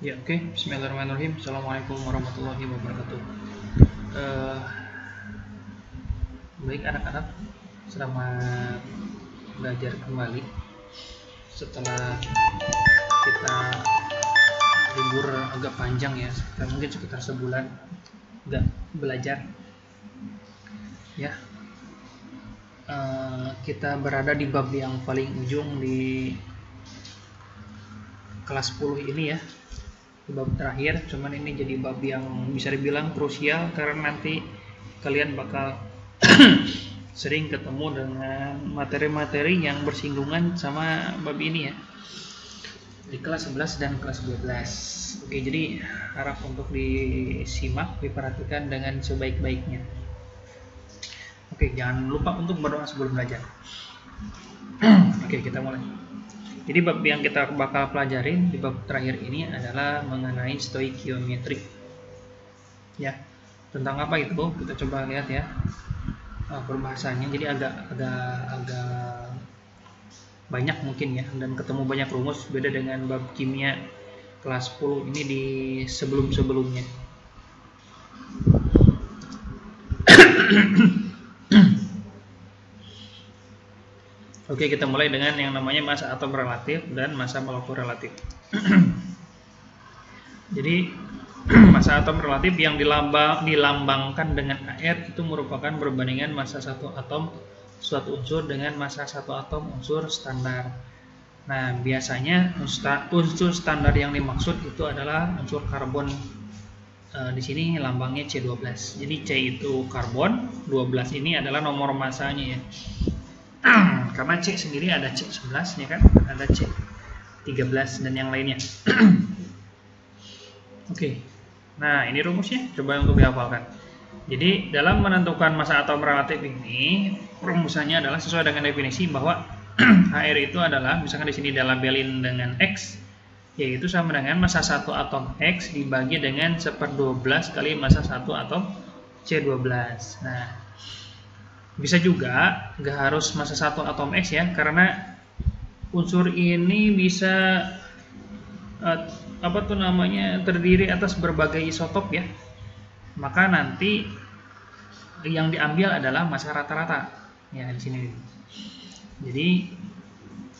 Ya, oke. Bismillahirrahmanirrahim. Assalamualaikum warahmatullahi wabarakatuh. Baik anak-anak, selamat belajar kembali setelah kita libur agak panjang ya, mungkin sekitar sebulan nggak belajar. Ya, kita berada di bab yang paling ujung di kelas 10 ini ya. Bab terakhir, cuman ini jadi bab yang bisa dibilang krusial karena nanti kalian bakal sering ketemu dengan materi-materi yang bersinggungan sama bab ini ya, di kelas 11 dan kelas 12. Oke, jadi harap untuk disimak, diperhatikan dengan sebaik-baiknya. Oke, jangan lupa untuk berdoa sebelum belajar. Oke, kita mulai. Jadi bab yang kita bakal pelajarin di bab terakhir ini adalah mengenai stoikiometri. Ya, tentang apa itu? Kita coba lihat ya perbahasannya. Jadi agak banyak mungkin ya, dan ketemu banyak rumus, beda dengan bab kimia kelas 10 ini di sebelum-sebelumnya. Oke, kita mulai dengan yang namanya massa atom relatif dan massa molekul relatif. Jadi massa atom relatif yang dilambangkan dengan AR itu merupakan perbandingan massa satu atom suatu unsur dengan massa satu atom unsur standar. Nah, biasanya unsur standar yang dimaksud itu adalah unsur karbon. Di sini lambangnya C12. Jadi C itu karbon, 12 ini adalah nomor massanya ya. Karena C sendiri ada C11 ya kan, ada C13 dan yang lainnya. Oke. Nah, ini rumusnya coba untuk dihafalkan. Jadi, dalam menentukan massa atom relatif ini, rumusannya adalah sesuai dengan definisi bahwa HR itu adalah, misalkan di sini dilabelin dengan X, yaitu sama dengan massa satu atom X dibagi dengan 1/12 kali massa satu atom C12. Nah, bisa juga nggak harus massa satu atom X ya, karena unsur ini bisa terdiri atas berbagai isotop ya. Maka nanti yang diambil adalah massa rata-rata ya di sini. Jadi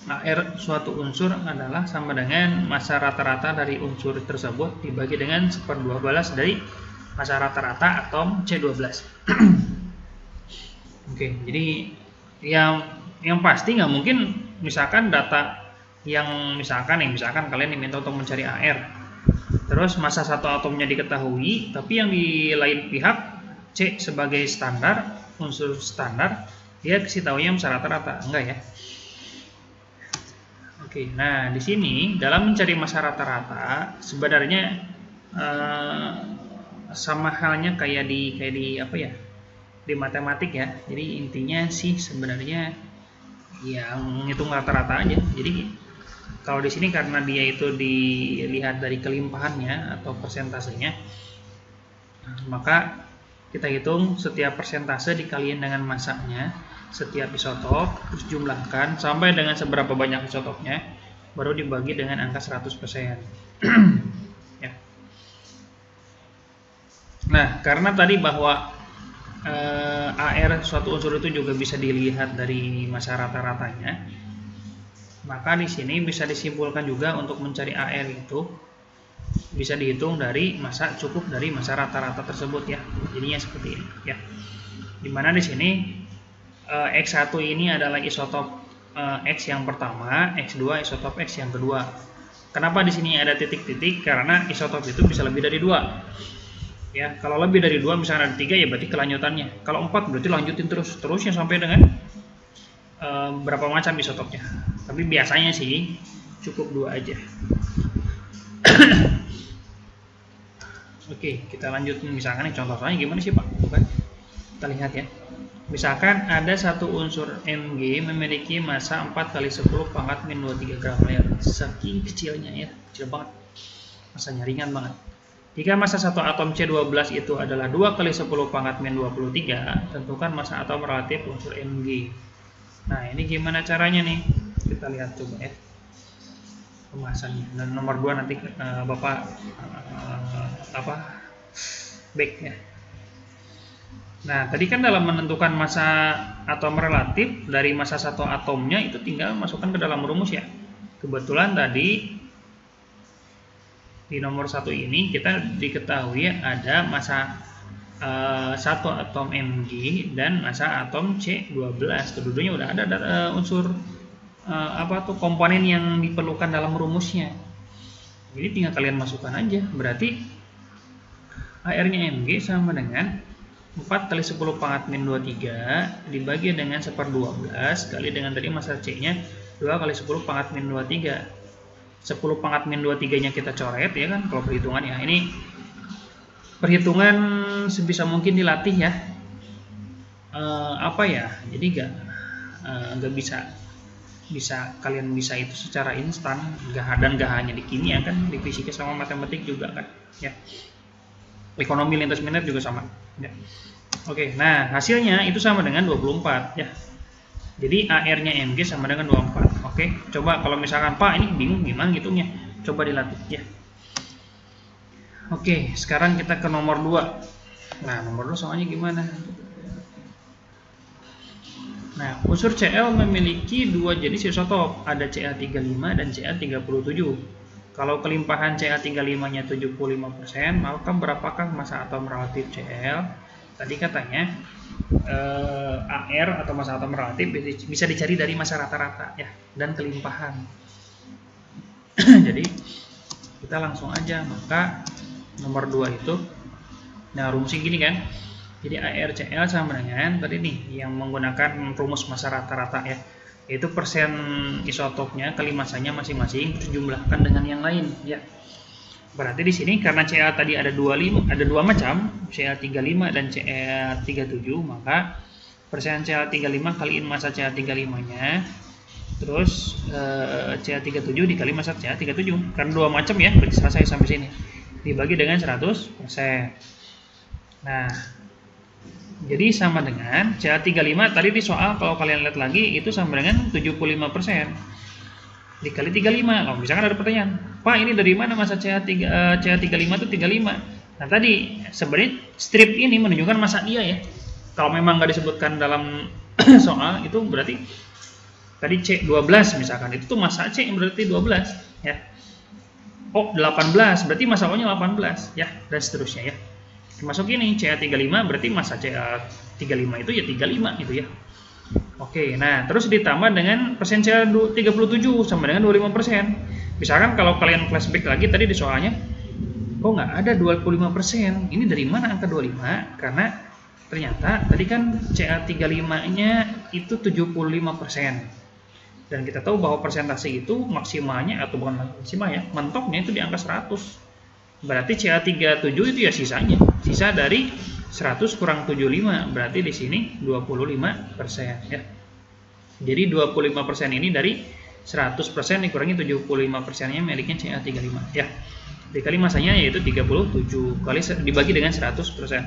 AR suatu unsur adalah sama dengan massa rata-rata dari unsur tersebut dibagi dengan 1/12 dari massa rata-rata atom C12. Oke, jadi yang pasti nggak mungkin misalkan data yang misalkan kalian diminta untuk mencari AR, terus massa satu atomnya diketahui, tapi yang di lain pihak C sebagai standar, unsur standar, dia kasih taunya massa rata-rata, enggak ya? Oke, nah di sini dalam mencari massa rata-rata sebenarnya sama halnya kayak di apa ya? Di matematik ya. Jadi intinya sih sebenarnya yang ngitung rata-rata aja. Jadi kalau di sini karena dia itu dilihat dari kelimpahannya atau persentasenya, maka kita hitung setiap persentase dikaliin dengan massanya setiap isotop, terus jumlahkan sampai dengan seberapa banyak isotopnya, baru dibagi dengan angka 100%. Ya. Nah, karena tadi bahwa AR suatu unsur itu juga bisa dilihat dari massa rata-ratanya, maka di sini bisa disimpulkan juga untuk mencari AR itu bisa dihitung dari massa cukup dari massa rata-rata tersebut ya. Jadinya seperti ini ya. Dimana di sini X1 ini adalah isotop X yang pertama, X2 isotop X yang kedua. Kenapa di sini ada titik-titik? Karena isotop itu bisa lebih dari 2. Ya, kalau lebih dari 2 misalnya ada 3 ya berarti kelanjutannya. Kalau 4 berarti lanjutin terusnya sampai dengan berapa macam isotopnya. Tapi biasanya sih cukup 2 aja. Oke, kita lanjutin misalkan nih contohnya gimana sih Pak? Kita lihat ya. Misalkan ada satu unsur Mg memiliki massa 4 kali 10 pangkat min 23 gram. Saking kecilnya ya, kecil banget. Massanya ringan banget. Jika massa satu atom C12 itu adalah 2 kali 10 pangkat min 23, tentukan massa atom relatif unsur Mg. Nah, ini gimana caranya nih? Kita lihat coba ya. pembahasannya. Dan nomor 2 nanti Bapak back ya. Nah, tadi kan dalam menentukan massa atom relatif dari massa satu atomnya itu tinggal masukkan ke dalam rumus ya. Kebetulan tadi di nomor 1 ini kita diketahui ada massa satu atom Mg dan massa atom C12. Kedua-duanya udah ada unsur komponen yang diperlukan dalam rumusnya. Jadi tinggal kalian masukkan aja. Berarti AR-nya Mg sama dengan 4 kali 10 pangkat min 23 dibagi dengan 1/12 kali dengan tadi massa C-nya 2 kali 10 pangkat min 23. 10 pangkat min 23-nya kita coret ya kan kalau perhitungan ya. Ini perhitungan sebisa mungkin dilatih ya. Jadi nggak bisa kalian bisa itu secara instan, dan nggak hanya di kimia kan, di fisika sama matematik juga kan ya. Ekonomi lintas minat juga sama ya. Oke, nah hasilnya itu sama dengan 24 ya. Jadi AR-nya Mg sama dengan 24. Oke, coba kalau misalkan Pak ini bingung gimana ngitungnya, coba dilatih ya. Oke, sekarang kita ke nomor 2. Nah, nomor 2 soalnya gimana? Nah, unsur Cl memiliki 2 jenis isotop, ada Ca35 dan Ca37. Kalau kelimpahan Ca35-nya 75%, maka berapakah massa atom relatif Cl? Tadi katanya AR atau massa atom relatif bisa dicari dari massa rata-rata ya dan kelimpahan. Jadi kita langsung aja, maka nomor 2 itu, nah rumusnya gini kan. Jadi ARCL sama dengan tadi nih yang menggunakan rumus massa rata-rata ya, yaitu persen isotopnya kali massanya masing-masing terus jumlahkan dengan yang lain ya. Berarti di sini karena Cl tadi ada dua macam, Cl35 dan Cl37, maka persen Cl35 kaliin massa Cl35-nya, terus Cl37 dikali massa Cl37. Karena 2 macam ya, berarti selesai sampai sini. Dibagi dengan 100%. Nah, jadi sama dengan Ca35 tadi di soal kalau kalian lihat lagi itu sama dengan 75% dikali 35. Kalau misalkan ada pertanyaan, Pak ini dari mana massa Ca35 itu 35? Nah tadi sebenarnya strip ini menunjukkan massa dia ya. Kalau memang nggak disebutkan dalam soal itu berarti tadi C12 misalkan itu tuh massa C berarti 12 ya. Oh 18 berarti massa O nya 18 ya, dan seterusnya ya. Termasuk ini Ca35 berarti massa Ca35 itu ya 35 gitu ya. Oke, nah terus ditambah dengan persen Ca37 sama dengan 25%. Misalkan kalau kalian flashback lagi tadi di soalnya, kok nggak ada 25%? Ini dari mana angka 25? Karena ternyata tadi kan Ca35-nya itu 75%. Dan kita tahu bahwa persentase itu maksimalnya, atau bukan maksimal ya, mentoknya itu di angka 100. Berarti Ca37 itu ya sisanya. Sisa dari 100 kurang 75, berarti di sini 25% ya. Jadi 25% ini dari 100% dikurangi 75%-nya miliknya Ca35 ya. Dikali masanya yaitu 37 kali dibagi dengan 100%.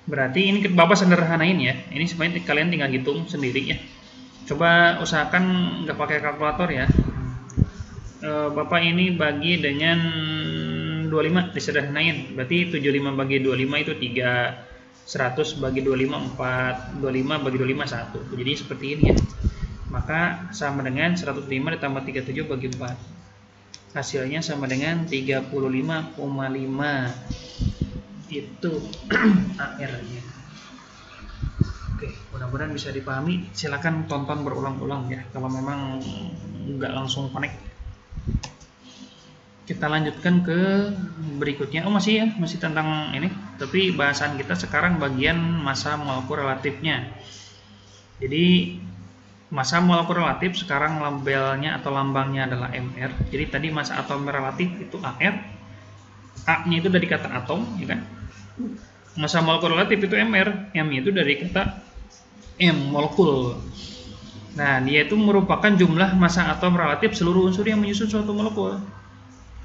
Berarti ini Bapak sederhanain ya. Ini sebenarnya kalian tinggal hitung sendiri ya. Coba usahakan nggak pakai kalkulator ya. Bapak ini bagi dengan 25 disederhanain. Berarti 75 bagi 25 itu 3. 100 bagi 25 4. 25 bagi 25 1. Jadi seperti ini ya. Maka sama dengan 105 ditambah 37 bagi 4. Hasilnya sama dengan 35,5. Itu AR-nya. Oke, mudah-mudahan bisa dipahami. Silakan tonton berulang-ulang ya. Kalau memang nggak langsung connect. Kita lanjutkan ke berikutnya. Oh masih ya, masih tentang ini. Tapi bahasan kita sekarang bagian massa molekul relatifnya. Jadi massa molekul relatif sekarang labelnya atau lambangnya adalah Mr. Jadi tadi massa atom relatif itu AR. A-nya itu dari kata atom, ya kan? Massa molekul relatif itu Mr. M itu dari kata M, molekul. Nah, dia itu merupakan jumlah massa atom relatif seluruh unsur yang menyusun suatu molekul.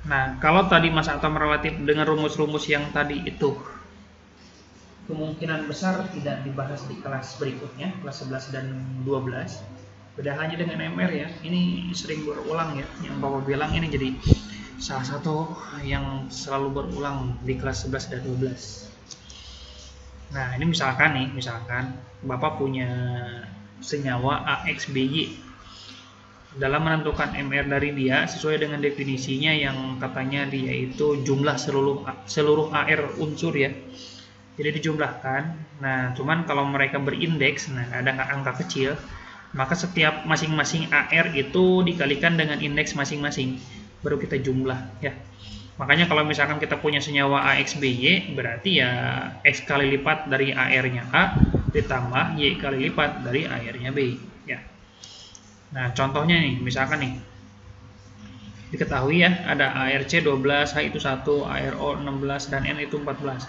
Nah, kalau tadi massa atom relatif dengan rumus-rumus yang tadi itu kemungkinan besar tidak dibahas di kelas berikutnya, kelas 11 dan 12. Beda halnya dengan MR ya, ini sering berulang ya. Yang Bapak bilang ini jadi salah satu yang selalu berulang di kelas 11 dan 12. Nah, ini misalkan Bapak punya senyawa AXBY. Dalam menentukan MR dari dia sesuai dengan definisinya yang katanya dia itu jumlah seluruh AR unsur ya. Jadi dijumlahkan. Nah, cuman kalau mereka berindeks, nah ada angka kecil, maka setiap masing-masing AR itu dikalikan dengan indeks masing-masing, baru kita jumlah ya. Makanya kalau misalkan kita punya senyawa AXBY, berarti ya X kali lipat dari AR-nya A ditambah Y kali lipat dari AR-nya B ya. Nah, contohnya nih, misalkan nih diketahui ya ada ARC 12, H itu 1, ARO 16 dan N itu 14.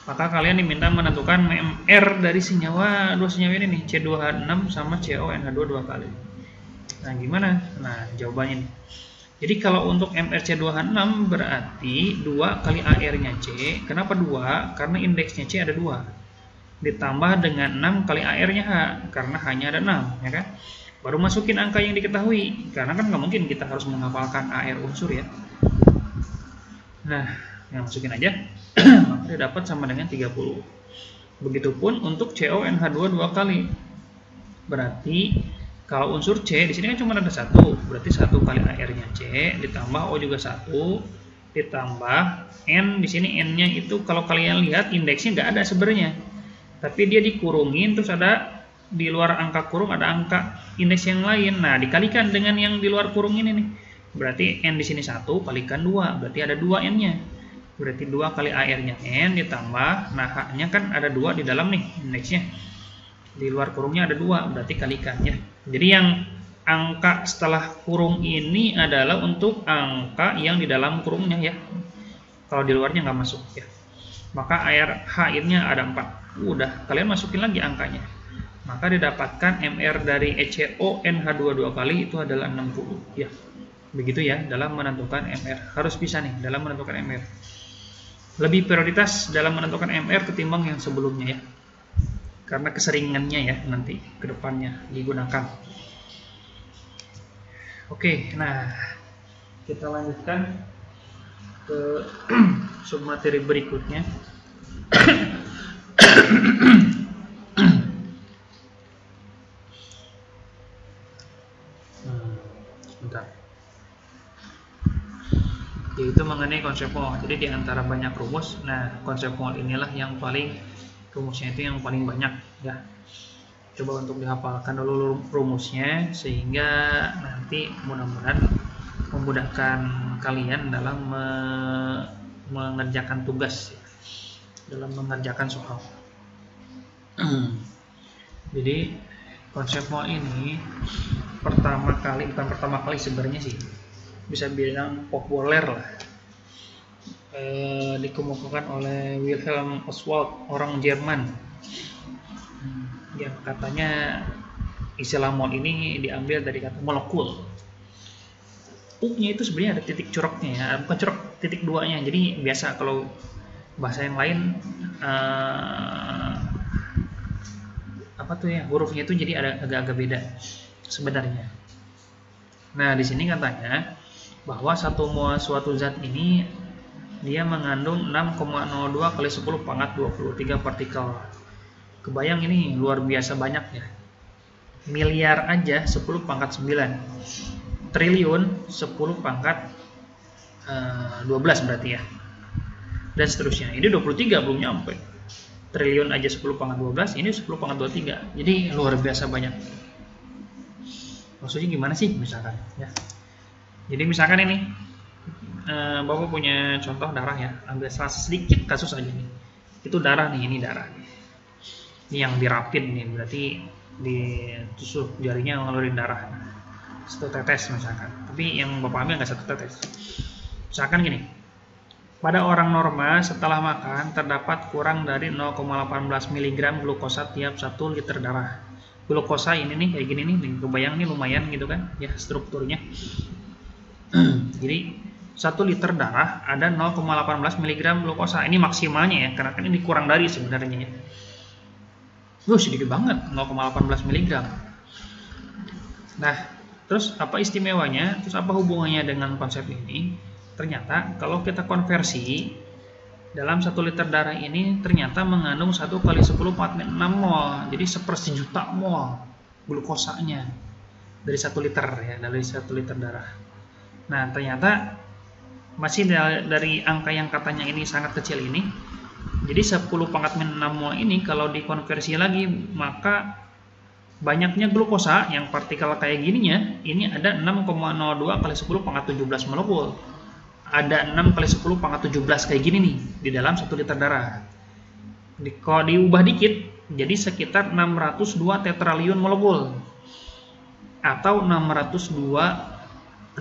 Maka kalian diminta menentukan MR dari dua senyawa ini nih, C2H6 sama CONH2 dua kali. Nah, gimana? Nah, jawabannya nih. Jadi kalau untuk MRC2H6 berarti 2 kali AR-nya C. Kenapa 2? Karena indeksnya C ada 2. Ditambah dengan 6 kali AR-nya H, karena hanya ada 6, ya kan? Baru masukin angka yang diketahui, karena kan nggak mungkin kita harus menghafalkan AR unsur ya. Nah, yang masukin aja, maka dia dapat sama dengan 30. Begitupun untuk CONH2 dua kali. Berarti kalau unsur C di sini kan cuma ada 1, berarti 1 kali AR-nya C ditambah O juga 1 ditambah N. Di sini N-nya itu kalau kalian lihat indeksnya nggak ada sebenarnya, tapi dia dikurungin terus ada di luar angka kurung ada angka indeks yang lain. Nah, dikalikan dengan yang di luar kurung ini nih. Berarti N di sini 1 kalikan 2, berarti ada 2 N-nya. Berarti 2 kali AR-nya N ditambah, nah H-nya kan ada 2 di dalam nih indeksnya. Di luar kurungnya ada 2, berarti kalikan ya. Jadi yang angka setelah kurung ini adalah untuk angka yang di dalam kurungnya ya. Kalau di luarnya nggak masuk ya. Maka AR H-nya ada 4. Udah, kalian masukin lagi angkanya. Maka didapatkan MR dari ECONH2 dua kali itu adalah 60 ya. Begitu ya dalam menentukan MR. Harus bisa nih dalam menentukan MR. Lebih prioritas dalam menentukan MR ketimbang yang sebelumnya ya. Karena keseringannya ya nanti ke depannya digunakan. Oke, nah kita lanjutkan ke submateri berikutnya. Yaitu mengenai konsep mol. Jadi di antara banyak rumus, nah konsep mol inilah yang paling rumusnya itu yang paling banyak ya. Coba untuk dihafalkan dulu rumusnya sehingga nanti mudah-mudahan memudahkan kalian dalam mengerjakan tugas ya, dalam mengerjakan soal. Jadi konsep mol ini bukan pertama kali sebenarnya sih, bisa bilang populer lah, dikemukakan oleh Wilhelm Ostwald, orang Jerman, yang katanya istilah mol ini diambil dari kata molekul. U-nya itu sebenarnya ada titik curugnya ya, bukan curug, titik duanya. Jadi biasa kalau bahasa yang lain hurufnya itu jadi ada agak-agak beda sebenarnya. Nah, di sini katanya bahwa satu mol suatu zat ini dia mengandung 6,02 kali 10 pangkat 23 partikel. Kebayang ini luar biasa banyak ya. Miliar aja 10 pangkat 9. Triliun 10 pangkat 12 berarti ya. Dan seterusnya. Ini 23 belum nyampe. Triliun aja 10 pangkat 12, ini 10 pangkat 23. Jadi luar biasa banyak. Maksudnya gimana sih misalkan ya. Jadi misalkan ini Bapak punya contoh darah ya, ambil salah sedikit kasus aja nih. Itu darah nih, ini darah. Ini yang dirapin nih, berarti ditusuk jarinya ngeluarin darah. 1 tetes misalkan. Tapi yang Bapak ambil nggak 1 tetes. Misalkan gini. Pada orang normal setelah makan terdapat kurang dari 0,18 mg glukosa tiap 1 liter darah. Glukosa ini nih kayak gini nih, kebayang nih lumayan gitu kan ya strukturnya. Jadi 1 liter darah ada 0,18 mg glukosa. Ini maksimalnya ya, karena kan ini kurang dari sebenarnya ya. Sedikit banget, 0,18 mg. Nah, terus apa istimewanya? Terus apa hubungannya dengan konsep ini? Ternyata kalau kita konversi dalam 1 liter darah ini ternyata mengandung 1 kali 10 46 mol. Jadi 1/1000 mol glukosanya dari 1 liter ya, dari 1 liter darah. Nah, ternyata masih dari angka yang katanya ini sangat kecil ini. Jadi 10⁻6 mol ini kalau dikonversi lagi, maka banyaknya glukosa yang partikel kayak gininya ini ada 6,02 kali 10⁻17 molekul. Ada 6 kali 10⁻17 kayak gini nih di dalam 1 liter darah. Kalau diubah dikit jadi sekitar 602 tetraliun molekul atau 602.000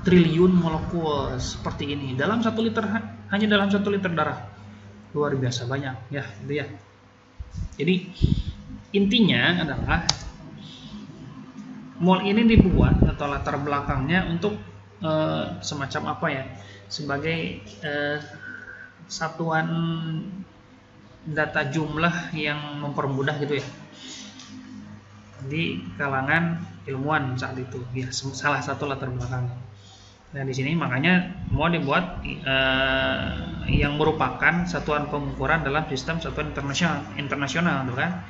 triliun molekul seperti ini dalam 1 liter, hanya dalam 1 liter darah. Luar biasa banyak ya, itu ya. Jadi intinya adalah mol ini dibuat atau latar belakangnya untuk semacam apa ya, sebagai satuan data jumlah yang mempermudah gitu ya di kalangan ilmuwan saat itu ya, salah satu latar belakangnya. Nah di sini makanya mau dibuat yang merupakan satuan pengukuran dalam sistem satuan internasional tuh kan.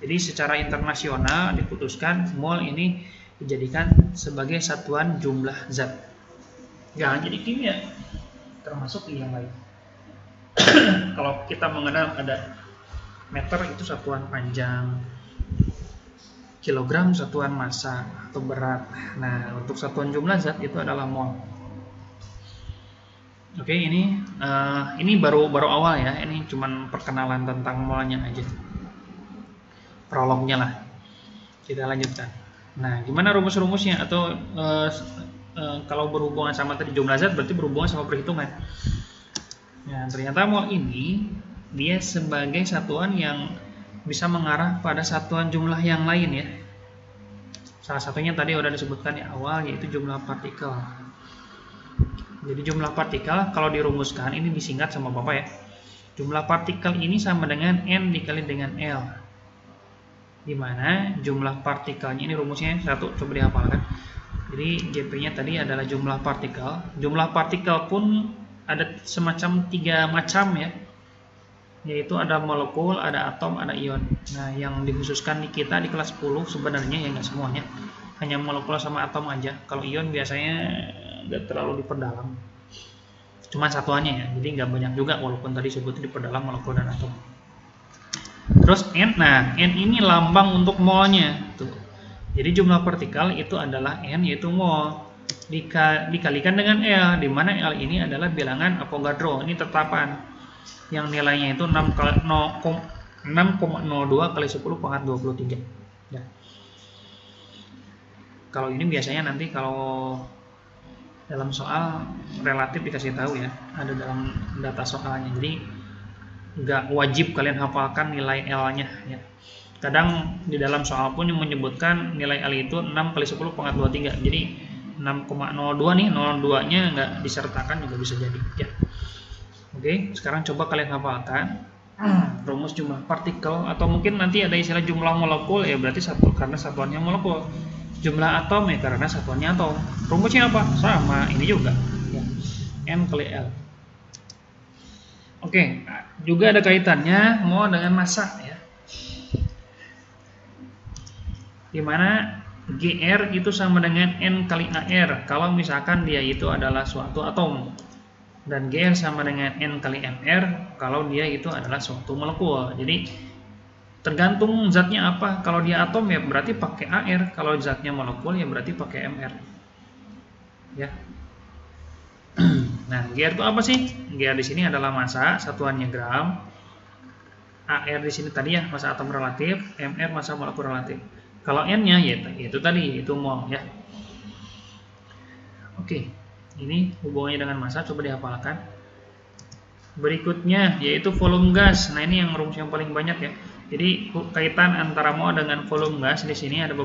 Jadi secara internasional diputuskan mol ini dijadikan sebagai satuan jumlah zat. Jangan jadi kimia, termasuk yang lain. Kalau kita mengenal ada meter itu satuan panjang, kilogram satuan massa atau berat. Nah, untuk satuan jumlah zat itu adalah mol. Oke, ini baru awal ya. Ini cuman perkenalan tentang molnya aja. Prolognya lah. Kita lanjutkan. Nah, gimana rumus-rumusnya atau kalau berhubungan sama tadi jumlah zat berarti berhubungan sama perhitungan. Nah, ternyata mol ini dia sebagai satuan yang bisa mengarah pada satuan jumlah yang lain ya. Salah satunya tadi udah disebutkan di awal, yaitu jumlah partikel. Jadi jumlah partikel kalau dirumuskan ini disingkat sama Bapak ya. Jumlah partikel ini sama dengan N dikali dengan L. Di mana jumlah partikelnya ini rumusnya satu, coba dihafalkan. Jadi GP-nya tadi adalah jumlah partikel. Jumlah partikel pun ada semacam 3 macam ya. Yaitu ada molekul, ada atom, ada ion. Nah, yang dikhususkan di kita di kelas 10 sebenarnya ya nggak semuanya. Hanya molekul sama atom aja. Kalau ion biasanya nggak terlalu diperdalam. Cuma satuannya ya. Jadi nggak banyak juga walaupun tadi sebutnya diperdalam molekul dan atom. Terus N, nah N ini lambang untuk molnya. Tuh. Jadi jumlah partikel itu adalah N, yaitu mol, dikalikan dengan L, di mana L ini adalah bilangan Avogadro. Ini tetapan yang nilainya itu 6,02 kali 10⁻23. Ya. Kalau ini biasanya nanti kalau dalam soal relatif dikasih tahu ya, ada dalam data soalnya. Jadi nggak wajib kalian hafalkan nilai L-nya ya. Kadang di dalam soal pun yang menyebutkan nilai L itu 6 kali 10⁻23. Jadi 6,02 nih, 02-nya nggak disertakan juga bisa jadi ya. Oke, sekarang coba kalian hafalkan rumus jumlah partikel, atau mungkin nanti ada istilah jumlah molekul ya, berarti satu karena satuannya molekul. Jumlah atom ya karena satuannya atom. Rumusnya apa? Sama, ini juga ya. N kali L. Oke, juga ada kaitannya mol dengan massa ya. Dimana GR itu sama dengan N kali AR kalau misalkan dia itu adalah suatu atom, dan GR sama dengan N kali MR kalau dia itu adalah suatu molekul. Jadi tergantung zatnya apa. Kalau dia atom ya berarti pakai AR, kalau zatnya molekul ya berarti pakai MR ya. Nah, GR itu apa sih? GR di sini adalah massa, satuannya gram. AR di sini tadi ya massa atom relatif, MR massa molekul relatif. Kalau N-nya yaitu tadi, itu mol ya. Oke, ini hubungannya dengan massa, coba dihafalkan. Berikutnya yaitu volume gas. Nah, ini yang rumus yang paling banyak ya. Jadi kaitan antara mol dengan volume gas di sini ada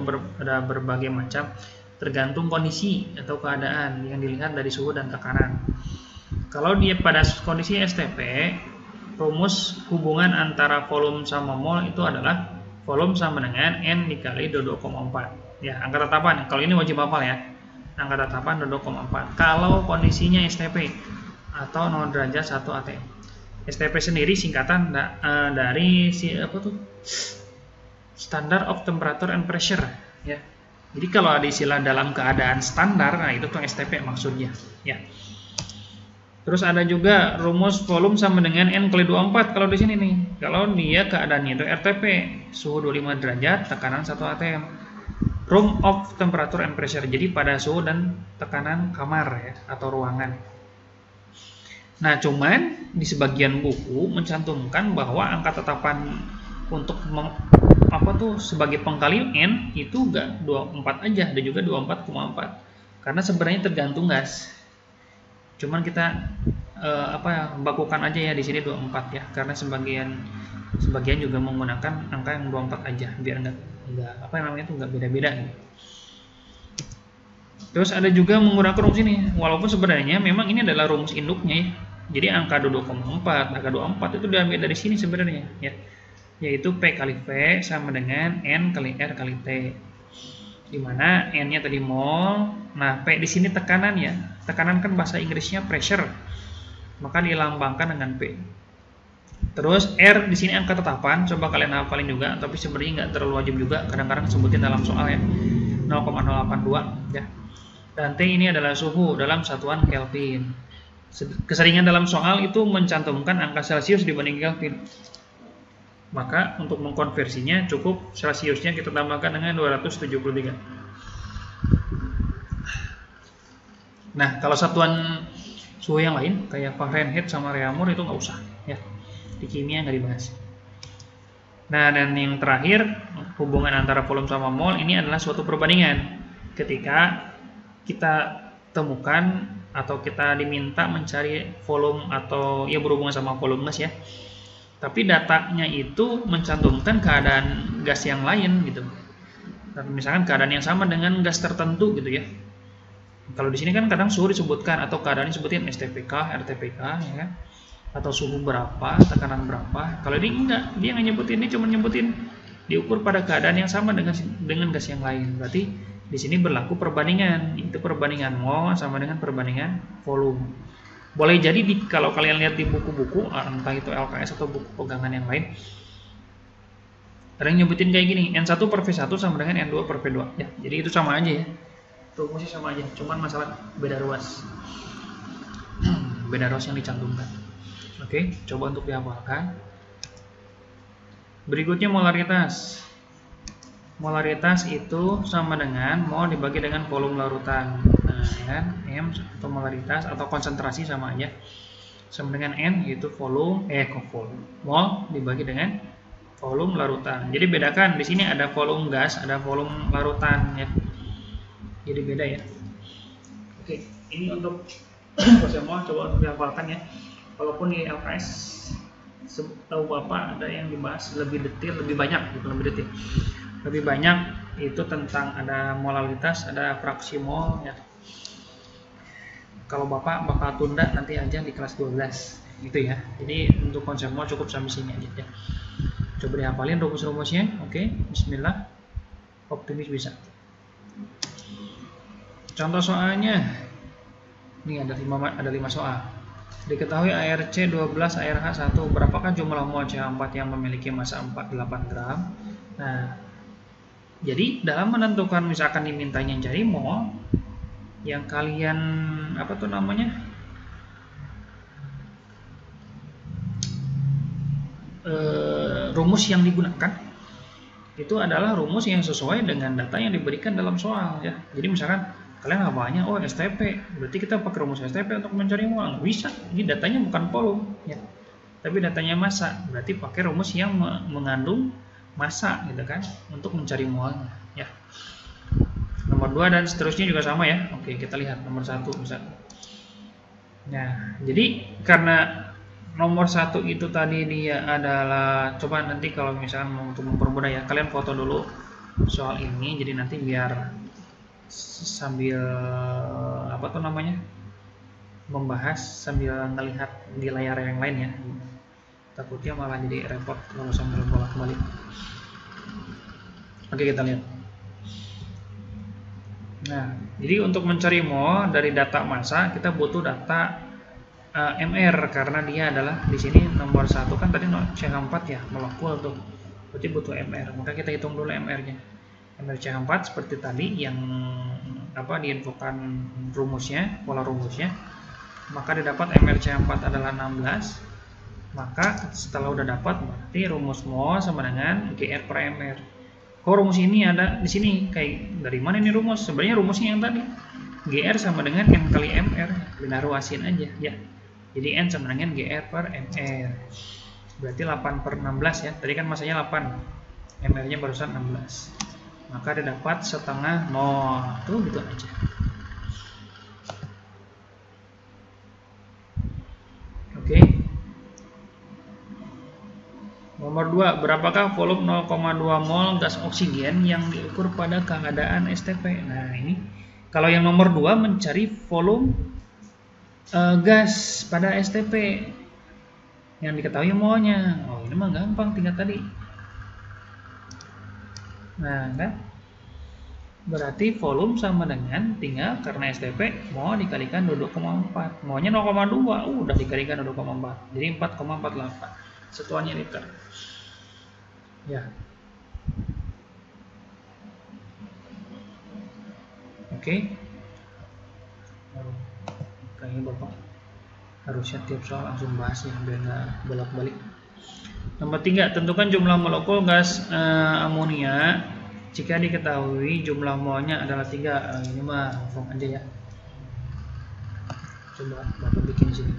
berbagai macam, tergantung kondisi atau keadaan yang dilihat dari suhu dan tekanan. Kalau dia pada kondisi STP, rumus hubungan antara volume sama mol itu adalah volume sama dengan N dikali 22,4. Ya, angka tetapan. Kalau ini wajib hafal ya. Angka tetapan 22,4. Kalau kondisinya STP atau 0 derajat 1 ATM. STP sendiri singkatan dari Standard of Temperature and Pressure ya. Jadi kalau ada istilah dalam keadaan standar, nah itu tuh STP maksudnya ya. Terus ada juga rumus volume sama dengan N kali 24 kalau di sini nih. Kalau dia keadaannya itu RTP, suhu 25 derajat, tekanan 1 atm. Room of Temperature and Pressure, jadi pada suhu dan tekanan kamar ya, atau ruangan. Nah, cuman di sebagian buku mencantumkan bahwa angka tetapan untuk sebagai pengkali N itu enggak 24 aja, ada juga 24,4. Karena sebenarnya tergantung gas. Cuman kita bakukan aja ya di sini 24 ya, karena sebagian juga menggunakan angka yang 24 aja biar enggak beda-beda gitu. Terus ada juga menggunakan rumus ini, walaupun sebenarnya memang ini adalah rumus induknya ya. Jadi angka 22,4, angka 24 itu diambil dari sini sebenarnya ya. Yaitu P kali V sama dengan N kali R kali T. Di mana N-nya tadi mol, nah P di sini tekanan ya. Tekanan kan bahasa Inggrisnya pressure. Maka dilambangkan dengan P. Terus R di sini angka tetapan, coba kalian hafalin juga, tapi sebenarnya nggak terlalu wajib juga, kadang-kadang sebutin dalam soal ya. 0,082 ya. Dan T ini adalah suhu dalam satuan Kelvin. Keseringan dalam soal itu mencantumkan angka Celcius dibanding Kelvin. Maka untuk mengkonversinya cukup Celciusnya kita tambahkan dengan 273. Nah, kalau satuan suhu yang lain kayak Fahrenheit sama Reaumur itu nggak usah ya. Di kimia nggak dibahas. Nah, dan yang terakhir hubungan antara volume sama mol ini adalah suatu perbandingan. Ketika kita temukan atau kita diminta mencari volume atau ya berhubungan sama volume gas ya. Tapi datanya itu mencantumkan keadaan gas yang lain gitu. Dan misalkan keadaan yang sama dengan gas tertentu gitu ya. Kalau di sini kan kadang suhu disebutkan atau keadaan disebutin STPK, RTPK ya kan. Atau suhu berapa, tekanan berapa. Kalau ini enggak, dia nggak nyebutin, ini cuma nyebutin diukur pada keadaan yang sama dengan gas yang lain. Berarti di sini berlaku perbandingan, itu perbandingan mol sama dengan perbandingan volume. Boleh jadi kalau kalian lihat di buku-buku, entah itu LKS atau buku pegangan yang lain, ada yang nyebutin kayak gini, N1 per V1 sama dengan N2 per V2 ya. Jadi itu sama aja ya, rumusnya sama aja, cuman masalah beda ruas beda ruas yang dicantumkan. Oke, coba untuk dihafalkan. Berikutnya molaritas. Molaritas itu sama dengan mol dibagi dengan volume larutan. Nah, kan M atau molaritas atau konsentrasi sama aja. Sama dengan N yaitu volume mol dibagi dengan volume larutan. Jadi bedakan di sini ada volume gas, ada volume larutan ya. Jadi beda ya. Oke, ini untuk mol coba untuk dihafalkan ya. Walaupun di LKS tahu Bapak ada yang dibahas lebih detail, lebih banyak gitu, lebih detail. Lebih banyak itu tentang ada molaritas, ada fraksi mol ya. Kalau Bapak bakal tunda nanti aja di kelas 12 gitu ya. Jadi untuk konsep mol cukup sampai sini aja ya. Coba dihafalin rumus-rumusnya. Oke, bismillah. Optimis bisa. Contoh soalnya. Ini ada 5 soal. Diketahui ARC 12, ARH 1. Berapakah jumlah mol CH4 yang memiliki massa 48 gram? Nah, jadi dalam menentukan misalkan dimintanya cari mol, yang kalian rumus yang digunakan itu adalah rumus yang sesuai dengan data yang diberikan dalam soal ya. Jadi misalkan kalian hafalnya STP, berarti kita pakai rumus STP untuk mencari mol. Nggak bisa, ini datanya bukan volume ya, tapi datanya massa. Berarti pakai rumus yang mengandung massa gitu kan untuk mencari molnya ya. Nomor 2 dan seterusnya juga sama ya. Oke, kita lihat nomor 1 bisa. Nah, jadi karena nomor 1 itu tadi dia adalah, coba nanti kalau misalkan mau untuk mempermudah ya, kalian foto dulu soal ini, jadi nanti biar sambil membahas sambil melihat di layar yang lain ya. Takutnya malah jadi repot kalau sambil bolak-balik. Oke, kita lihat. Nah, jadi untuk mencari mol dari data massa kita butuh data MR karena dia adalah di sini nomor 1 kan tadi CH4 ya, molekul tuh. Berarti butuh MR. Maka kita hitung dulu MR-nya. MR CH4 seperti tadi yang diinfokan rumusnya, pola rumusnya. Maka didapat MR CH4 adalah 16. Maka setelah udah dapat berarti rumus mol sama dengan GR per MR. Kok rumus ini ada di sini? Kayak dari mana ini rumus? Sebenarnya rumusnya yang tadi. GR sama dengan N kali MR. Dinaruasin aja ya. Jadi N sama dengan GR per MR. Berarti 8 per 16 ya. Tadi kan masanya 8. MR-nya barusan 16. Maka didapat setengah mol. Tuh gitu aja. Oke. Nomor 2, berapakah volume 0,2 mol gas oksigen yang diukur pada keadaan STP? Nah, ini kalau yang nomor 2 mencari volume gas pada STP yang diketahui molnya. Oh, ini mah gampang, tinggal tadi. Nah, kan? Berarti volume sama dengan tinggal karena STP mol dikalikan 2,4. Molnya 0,2, udah dikalikan 2,4. Jadi 4,48. Satuannya liter. Ya. Oke. Kayaknya Bapak harusnya tiap soal langsung bahas ya biar nggak bolak-balik. Nomor 3, tentukan jumlah molekul gas amonia jika diketahui jumlah molnya adalah 3. Ini mah langsung aja ya. Coba Bapak bikin di sini.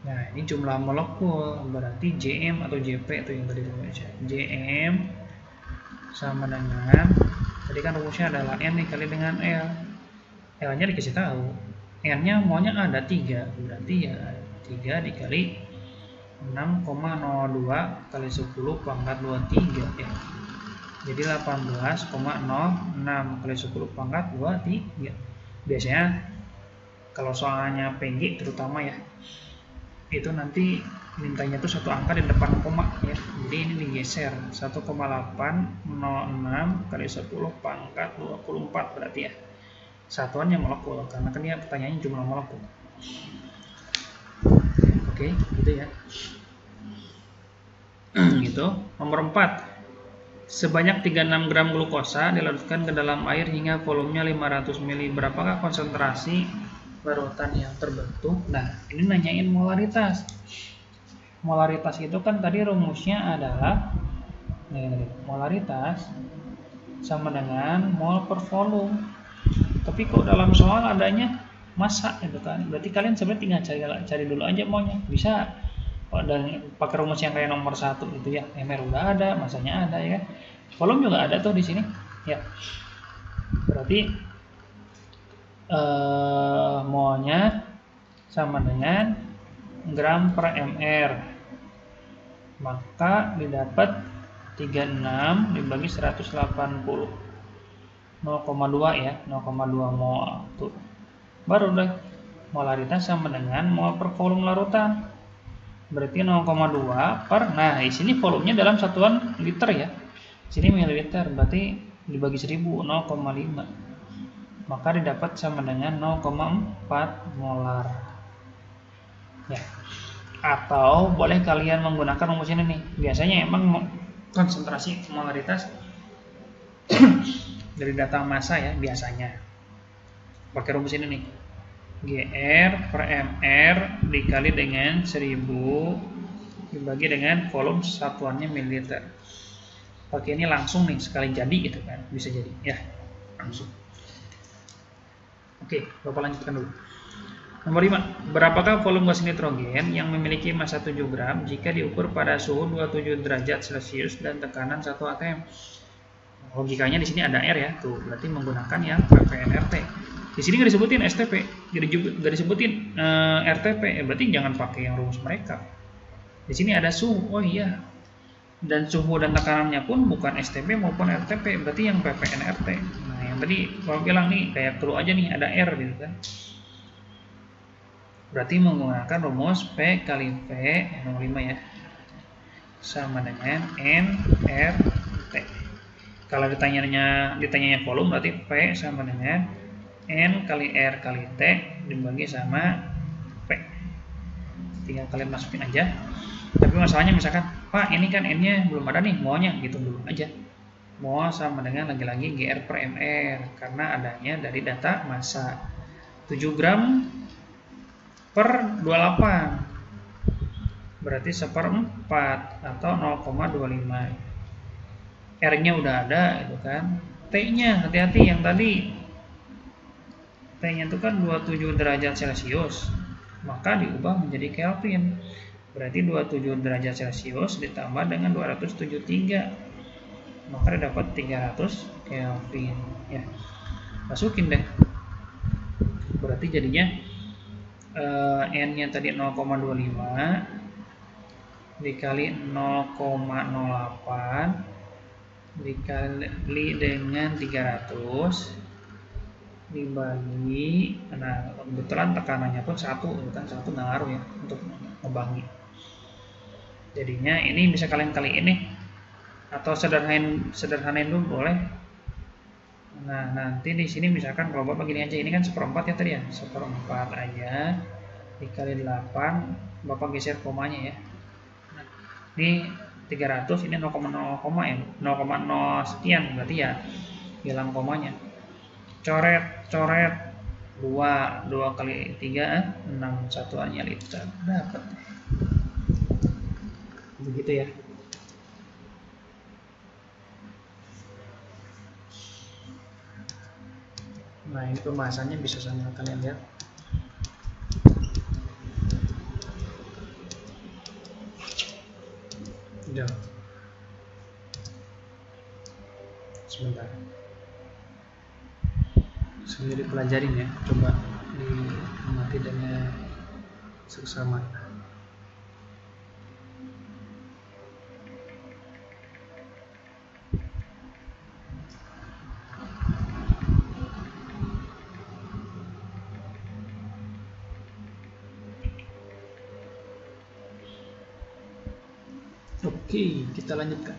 Nah, ini jumlah molekul, berarti JM atau JP itu yang tadi saya. JM sama dengan, tadi kan rumusnya adalah N dikali dengan L. L-nya dikasih tahu. N-nya molnya ada 3, berarti ya 3 dikali 6,02 kali 10 pangkat 23 ya. Jadi 18,06 kali 10 pangkat 23. Biasanya kalau soalnya PG terutama ya, itu nanti mintanya tuh satu angka di depan koma ya. Jadi ini digeser 1,806 kali 10 pangkat 24 berarti ya. Satuannya molekul karena kan dia pertanyaannya jumlah molekul. Oke, gitu ya. Gitu. Nomor 4. Sebanyak 36 gram glukosa dilarutkan ke dalam air hingga volumenya 500 ml. Berapakah konsentrasi larutan yang terbentuk? Nah, ini nanyain molaritas. Molaritas itu kan tadi rumusnya adalah molaritas sama dengan mol per volume. Tapi kok dalam soal adanya massa gitu kan. Berarti kalian sebenarnya tinggal cari dulu aja molnya. Bisa dan pakai rumus yang kayak nomor 1 gitu ya. MR udah ada, massanya ada ya kan. Volume juga ada tuh di sini. Ya. Berarti molnya sama dengan gram per mr, maka didapat 36 dibagi 180, 0,2 ya, 0,2 mol tuh. Baru deh molaritas sama dengan mol per volume larutan, berarti 0,2 per, nah di sini volumenya dalam satuan liter ya, sini mililiter, berarti dibagi 1000, 0,5. Maka didapat sama dengan 0,4 molar. Ya. Atau boleh kalian menggunakan rumus ini nih. Biasanya emang konsentrasi molaritas dari data massa ya biasanya. Pakai rumus ini nih. GR per MR dikali dengan 1000 dibagi dengan volume satuannya mililiter. Pakai ini langsung nih sekali jadi gitu kan. Bisa jadi ya. Langsung. Oke, Bapak lanjutkan dulu. Nomor 5. Berapakah volume gas nitrogen yang memiliki massa 7 gram jika diukur pada suhu 27 derajat Celcius dan tekanan 1 atm? Logikanya di sini ada R ya, tuh berarti menggunakan yang PPNRT. Di sini nggak disebutin STP, nggak disebutin RTP, berarti jangan pakai yang rumus mereka. Di sini ada suhu, oh iya. Dan suhu dan tekanannya pun bukan STP maupun RTP, berarti yang PPNRT. Nah, yang tadi kalau bilang nih kayak perlu aja nih ada R gitu kan. Berarti menggunakan rumus P kali V nomor 5 ya, sama dengan NRT. Kalau ditanyanya volume berarti P sama dengan N kali R kali T dibagi sama P. Tinggal kalian masukin aja. Tapi masalahnya misalkan, Pak ini kan N-nya belum ada nih, maunya gitu dulu aja. Mau sama dengan lagi-lagi GR per MR karena adanya dari data massa 7 gram per 28 berarti 1/4 atau 0,25. R-nya udah ada itu kan. T-nya hati-hati yang tadi T-nya itu kan 27 derajat Celcius, maka diubah menjadi Kelvin. Berarti 27 derajat Celcius ditambah dengan 273 maka dapat 300 Kelvin ya. Masukin deh. Berarti jadinya N-nya tadi 0,25 dikali 0,08 dikali dengan 300 dibagi, nah kebetulan tekanannya pun 1, bukan 1 ngaruh ya untuk ngebagi. Jadinya ini bisa kalian kaliin nih, atau sederhanain dulu boleh. Nah nanti di sini misalkan kalau Bapak begini aja, ini kan 1/4 ya tadi ya, 1/4 aja dikali 8, Bapak geser komanya ya. Nah, ini 300, ini 0,0 ya, 0,0 sekian berarti ya hilang komanya. Coret 2 kali 3 6 satuannya liter dapat. Begitu ya. Nah ini pembahasannya bisa sama kalian lihat. Udah. Sebentar. Sambil dipelajarin ya, coba diamati dengan seksama. Oke, kita lanjutkan.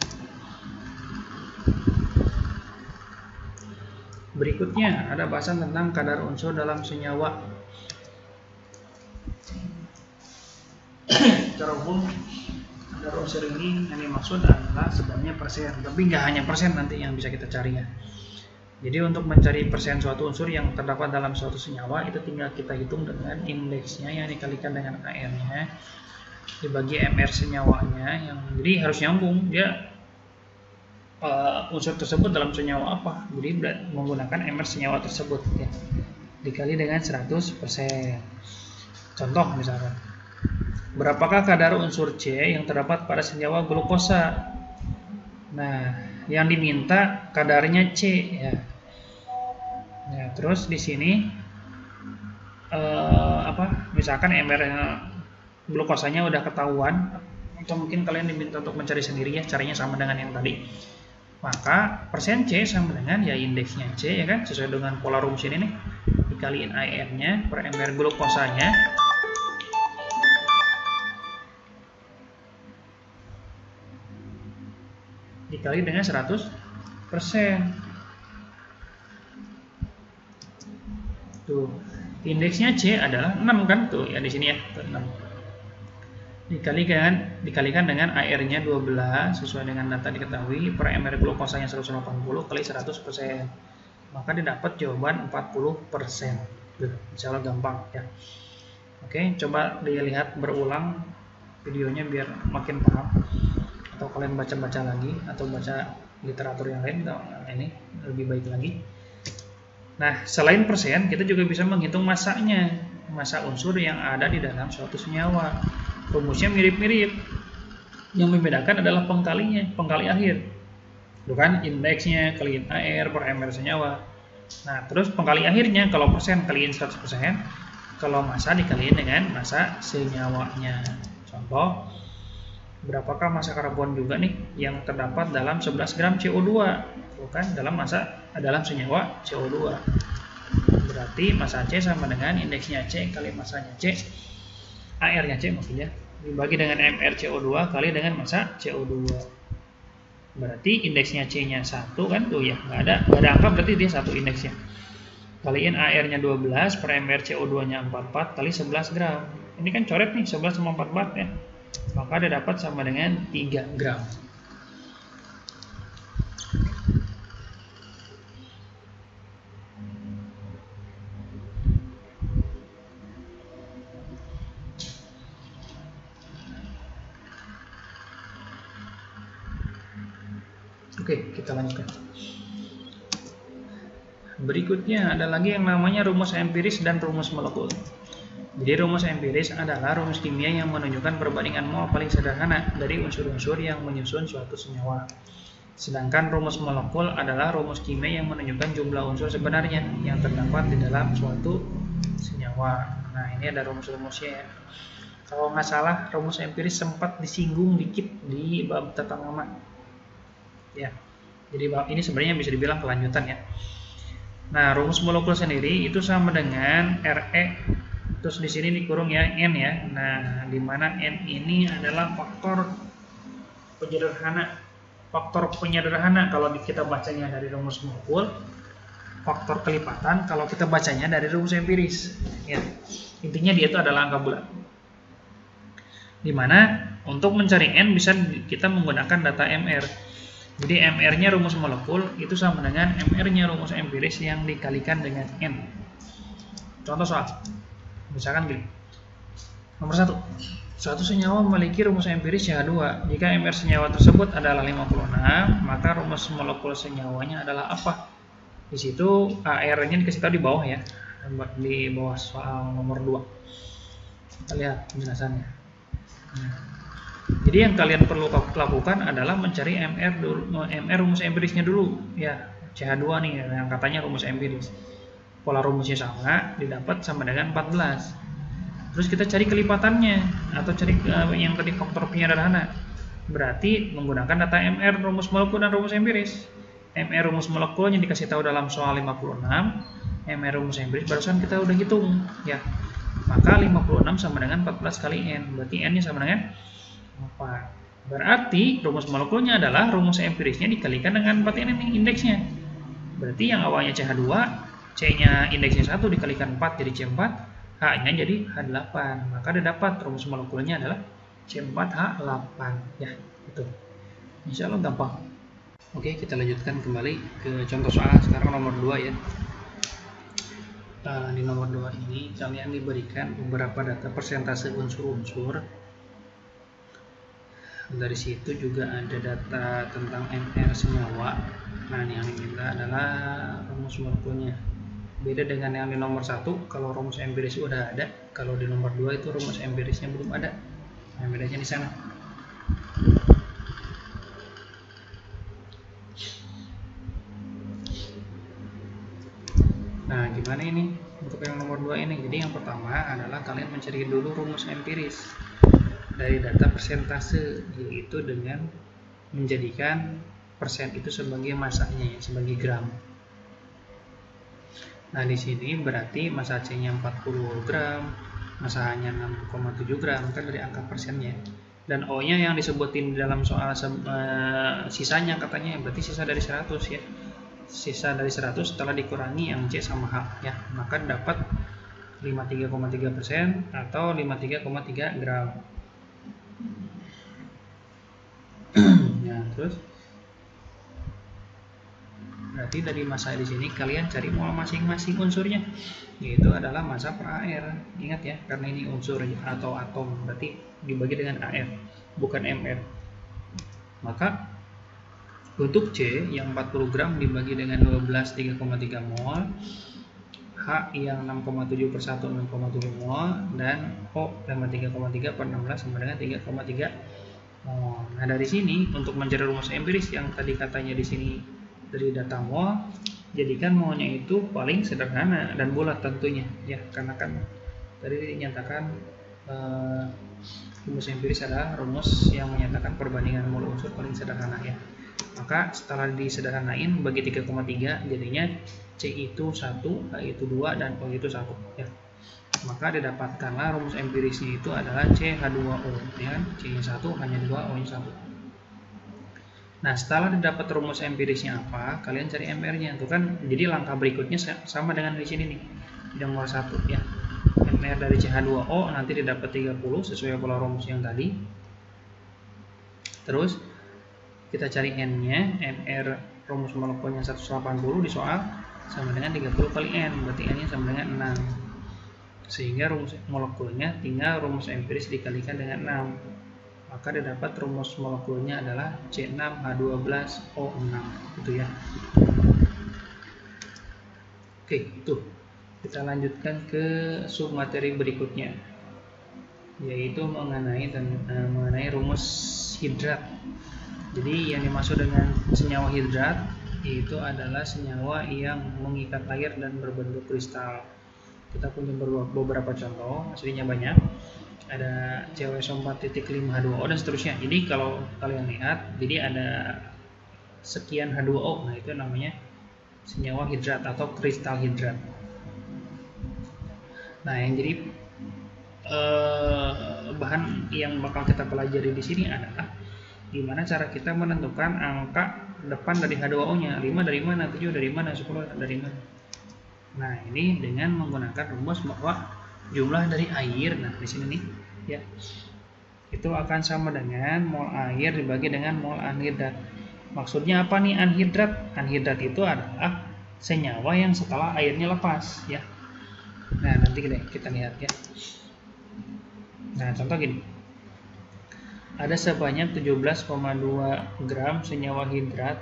Berikutnya ada bahasan tentang kadar unsur dalam senyawa. Secara umum kadar unsur ini yang dimaksud adalah sebenarnya persen, tapi nggak hanya persen nanti yang bisa kita cari ya. Jadi untuk mencari persen suatu unsur yang terdapat dalam suatu senyawa itu tinggal kita hitung dengan indeksnya yang dikalikan dengan AR-nya dibagi MR senyawanya, yang jadi harus nyambung dia unsur tersebut dalam senyawa apa, jadi menggunakan MR senyawa tersebut ya, dikali dengan 100%. Contoh misalkan, berapakah kadar unsur C yang terdapat pada senyawa glukosa? Nah, yang diminta kadarnya C ya. Nah, terus di sini misalkan MR glukosanya udah ketahuan, atau mungkin kalian diminta untuk mencari sendiri ya, caranya sama dengan yang tadi. Maka persen C sama dengan ya indeksnya C ya kan, sesuai dengan pola rumus ini nih, dikaliin AR-nya per MR glukosanya dikali dengan 100%. Tuh, indeksnya C adalah 6 kan tuh ya di sini ya, 6. Dikalikan dengan AR-nya 12 sesuai dengan data diketahui per MR glukosanya 180 kali 100%. Maka didapat jawaban 40%. Insya Allah gampang ya. Oke, coba dilihat berulang videonya biar makin paham. Atau kalian baca-baca lagi atau baca literatur yang lain, ini lebih baik lagi. Nah, selain persen, kita juga bisa menghitung massanya, massa unsur yang ada di dalam suatu senyawa. Rumusnya mirip-mirip. Yang membedakan adalah pengkali akhir. Bukan indeksnya kaliin AR per MR senyawa. Nah, terus pengkali akhirnya kalau persen kaliin 100%, kalau massa dikaliin dengan massa senyawanya. Contoh, berapakah massa karbon juga nih yang terdapat dalam 11 gram CO2? Bukan dalam senyawa CO2. Berarti massa C sama dengan indeksnya C kali massanya C. AR-nya C maksudnya dibagi dengan MR CO2 kali dengan massa CO2. Berarti indeksnya C-nya 1 kan tuh ya, nggak ada angka, berarti dia 1 indeksnya. Kaliin AR-nya 12 per mR CO2-nya 44 kali 11 gram. Ini kan coret nih, 11 sama 44 ya. Maka dia dapat sama dengan 3 gram. Oke, kita lanjutkan. Berikutnya ada lagi yang namanya rumus empiris dan rumus molekul. Jadi rumus empiris adalah rumus kimia yang menunjukkan perbandingan mol paling sederhana dari unsur-unsur yang menyusun suatu senyawa. Sedangkan rumus molekul adalah rumus kimia yang menunjukkan jumlah unsur sebenarnya yang terdapat di dalam suatu senyawa. Nah, ini ada rumus-rumusnya ya. Kalau nggak salah, rumus empiris sempat disinggung dikit di bab tata nama. Ya, jadi bab ini sebenarnya bisa dibilang kelanjutan ya. Nah, rumus molekul sendiri itu sama dengan Re, terus di sini dikurung ya N ya. Nah, di mana N ini adalah faktor penyederhana kalau kita bacanya dari rumus molekul, faktor kelipatan kalau kita bacanya dari rumus empiris. Ya, intinya dia itu adalah angka bulat. Di mana untuk mencari N bisa kita menggunakan data MR. Jadi MR-nya rumus molekul itu sama dengan MR-nya rumus empiris yang dikalikan dengan N. Contoh soal. Misalkan gini. Nomor 1. Suatu senyawa memiliki rumus empiris CH2. Jika MR senyawa tersebut adalah 56, maka rumus molekul senyawanya adalah apa? Di situ AR-nya dikasih tahu di bawah ya. Di bawah soal nomor 2. Kita lihat penjelasannya. Nah, jadi yang kalian perlu lakukan adalah mencari MR rumus empirisnya dulu ya, CH2 nih yang katanya rumus empiris. Pola rumusnya sama, didapat sama dengan 14. Terus kita cari kelipatannya atau cari yang tadi faktor penyederhana. Berarti menggunakan data MR rumus molekul dan rumus empiris. MR rumus molekulnya dikasih tahu dalam soal 56, MR rumus empiris barusan kita udah hitung ya. Maka 56 sama dengan 14 kali N. Berarti N-nya sama dengan 4. Berarti rumus molekulnya adalah rumus empirisnya dikalikan dengan 4 ini indeksnya. Berarti yang awalnya CH2, C-nya indeksnya 1 dikalikan 4 jadi C4, H-nya jadi H8. Maka dia dapat rumus molekulnya adalah C4H8 ya, itu. Insya Allah gampang. Oke, kita lanjutkan kembali ke contoh soal sekarang nomor 2 ya. Di nomor 2 ini kalian diberikan beberapa data persentase unsur-unsur. Dari situ juga ada data tentang MR senyawa. Nah, yang diminta adalah rumus molekulnya. Beda dengan yang di nomor 1, kalau rumus empiris udah ada, kalau di nomor 2 itu rumus empirisnya belum ada. Nah, bedanya di sana. Nah, gimana ini untuk yang nomor 2 ini? Jadi yang pertama adalah kalian mencari dulu rumus empiris dari data persentase, yaitu dengan menjadikan persen itu sebagai masanya, sebagai gram. Nah, di sini berarti massa C-nya 40 gram, massa H-nya 6,7 gram, kan dari angka persennya. Dan O-nya yang disebutin di dalam soal sisanya katanya, berarti sisa dari 100 ya. Sisa dari 100 setelah dikurangi yang C sama H ya, maka dapat 53,3% atau 53,3 gram. Ya, terus berarti dari massa di sini kalian cari mol masing-masing unsurnya, yaitu adalah massa per AR. Ingat ya, karena ini unsur atau atom, berarti dibagi dengan AR, bukan MR. Maka untuk C yang 40 gram dibagi dengan 12 3,3 mol, H yang 6,7 per 1 6,7 mol, dan O 53,3 per 16 sama dengan 3,3 mol. Nah, dari sini untuk mencari rumus empiris yang tadi katanya di sini dari data mol, jadikan molnya itu paling sederhana dan bulat tentunya ya, karena kan tadi dinyatakan rumus empiris adalah rumus yang menyatakan perbandingan mol unsur paling sederhana ya. Maka setelah disederhanain bagi 3,3 jadinya C itu 1, H itu 2, dan O itu 1 ya. Maka didapatkanlah rumus empirisnya itu adalah CH2O ya kan? C-nya 1, H-nya 2, O-nya 1. Nah, setelah didapat rumus empirisnya apa, kalian cari MR-nya. Itu kan, jadi langkah berikutnya sama dengan di sini nih. Di nomor 1 ya. MR dari CH2O nanti didapat 30 sesuai pola rumus yang tadi. Terus kita cari N-nya, MR rumus molekulnya 180 di soal sama dengan 30 kali N, berarti N-nya sama dengan 6. Sehingga rumus molekulnya tinggal rumus empiris dikalikan dengan 6. Maka didapat rumus molekulnya adalah C6H12O6 gitu ya. Oke, itu. Kita lanjutkan ke submateri berikutnya, yaitu mengenai rumus hidrat. Jadi yang dimaksud dengan senyawa hidrat itu adalah senyawa yang mengikat air dan berbentuk kristal. Kita punya beberapa contoh, aslinya banyak. Ada CuSO4.5H2O dan seterusnya. Jadi kalau kalian lihat, jadi ada sekian H2O. Nah, itu namanya senyawa hidrat atau kristal hidrat. Nah, yang jadi bahan yang bakal kita pelajari di sini adalah gimana cara kita menentukan angka depan dari H2O-nya. 5 dari mana, 7 dari mana, 10 dari mana. Nah, ini dengan menggunakan rumus bahwa jumlah dari air, nah di sini nih ya, itu akan sama dengan mol air dibagi dengan mol anhidrat. Maksudnya apa nih anhidrat? Anhidrat itu adalah senyawa yang setelah airnya lepas ya. Nah, nanti kita lihat ya. Nah, contoh gini, ada sebanyak 17,2 gram senyawa hidrat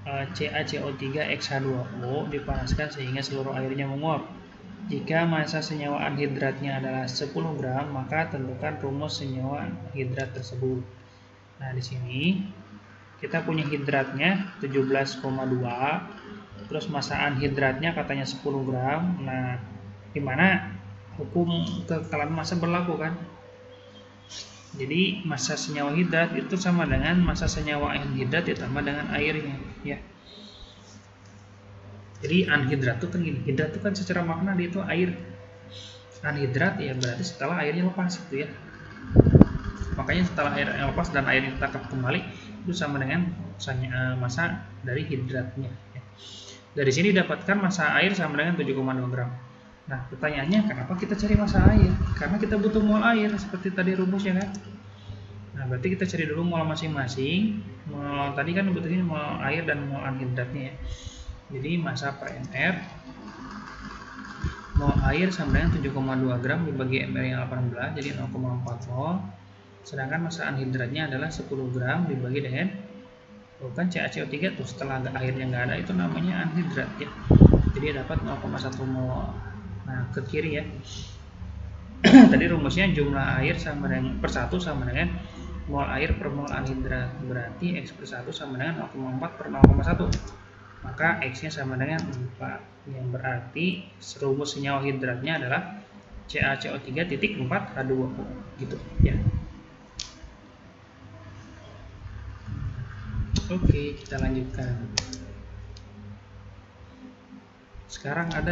CaCO3X H2O dipanaskan sehingga seluruh airnya menguap. Jika massa senyawa anhidratnya adalah 10 gram, maka tentukan rumus senyawa hidrat tersebut. Nah, di sini kita punya hidratnya 17,2, terus massa anhidratnya katanya 10 gram. Nah, dimana hukum kekekalan massa berlaku kan? Jadi massa senyawa hidrat itu sama dengan massa senyawa anhidrat ditambah dengan airnya ya. Jadi anhidrat itu kan gini, hidrat itu kan secara makna dia itu air. Anhidrat ya berarti setelah airnya lepas gitu ya. Makanya setelah air lepas dan airnya tertangkap kembali itu sama dengan massa dari hidratnya ya. Dari sini dapatkan massa air sama dengan 7,2 gram. Nah, pertanyaannya kenapa kita cari massa air? Karena kita butuh mol air seperti tadi rumusnya kan. Nah, berarti kita cari dulu mol masing-masing. Mol tadi kan butuhnya mol air dan mol anhidratnya ya. Jadi massa per mr, mol air sama dengan 7,2 gram dibagi mr yang 18, jadi 0,4 mol. Sedangkan massa anhidratnya adalah 10 gram dibagi dengan bukan CaCO3 tuh setelah airnya nggak ada, itu namanya anhidrat ya. Jadi dapat 0,1 mol. Nah, ke kiri ya. Tadi rumusnya jumlah air sama dengan per 1 sama dengan mol air per mol anhidrat. Berarti X per 1 sama dengan 0,4 per 0,1. Maka X-nya sama dengan 4, yang berarti rumus senyawa hidratnya adalah CaCO3.4H2O gitu ya. Oke, kita lanjutkan. Sekarang ada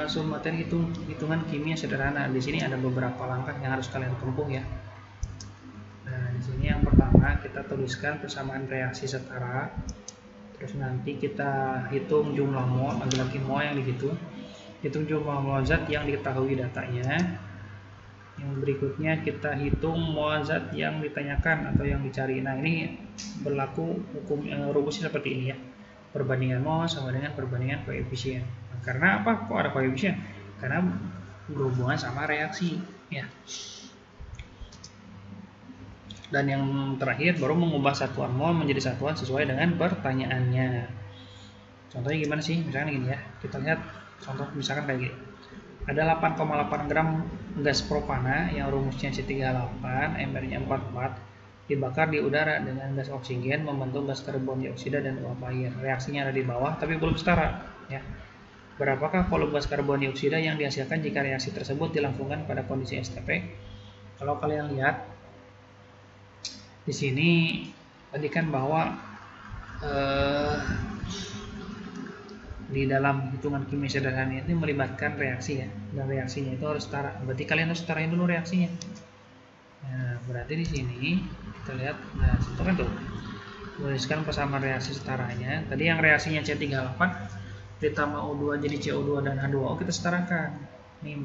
submateri hitungan kimia sederhana. Di sini ada beberapa langkah yang harus kalian tempuh ya. Nah, di sini yang pertama kita tuliskan persamaan reaksi setara. Terus nanti kita hitung jumlah mol, lagi-lagi mol yang dihitung. Hitung jumlah mol zat yang diketahui datanya. Yang berikutnya kita hitung mol zat yang ditanyakan atau yang dicari. Nah, ini berlaku hukum rumusnya seperti ini ya. Perbandingan mol sama dengan perbandingan koefisien. Nah, karena apa? Kok ada koefisien? Karena berhubungan sama reaksi ya. Dan yang terakhir baru mengubah satuan mol menjadi satuan sesuai dengan pertanyaannya. Contohnya gimana sih? Misalkan gini ya, kita lihat contoh misalkan kayak gini. Ada 8,8 gram gas propana yang rumusnya C38, mR-nya 44, dibakar di udara dengan gas oksigen membentuk gas karbon dioksida dan uap air. Reaksinya ada di bawah tapi belum setara ya. Berapakah volume gas karbon dioksida yang dihasilkan jika reaksi tersebut dilangsungkan pada kondisi STP? Kalau kalian lihat di sini tadi kan bahwa di dalam hitungan kimia sederhana ini melibatkan reaksi ya, dan reaksinya itu harus setara. Berarti kalian harus setarain dulu reaksinya. Nah, berarti di sini kita lihat, nah contoh kan tuh Tuliskan persamaan reaksi setaranya. Tadi yang reaksinya C38 ditambah O2 jadi CO2 dan H2O kita setarakan. Ini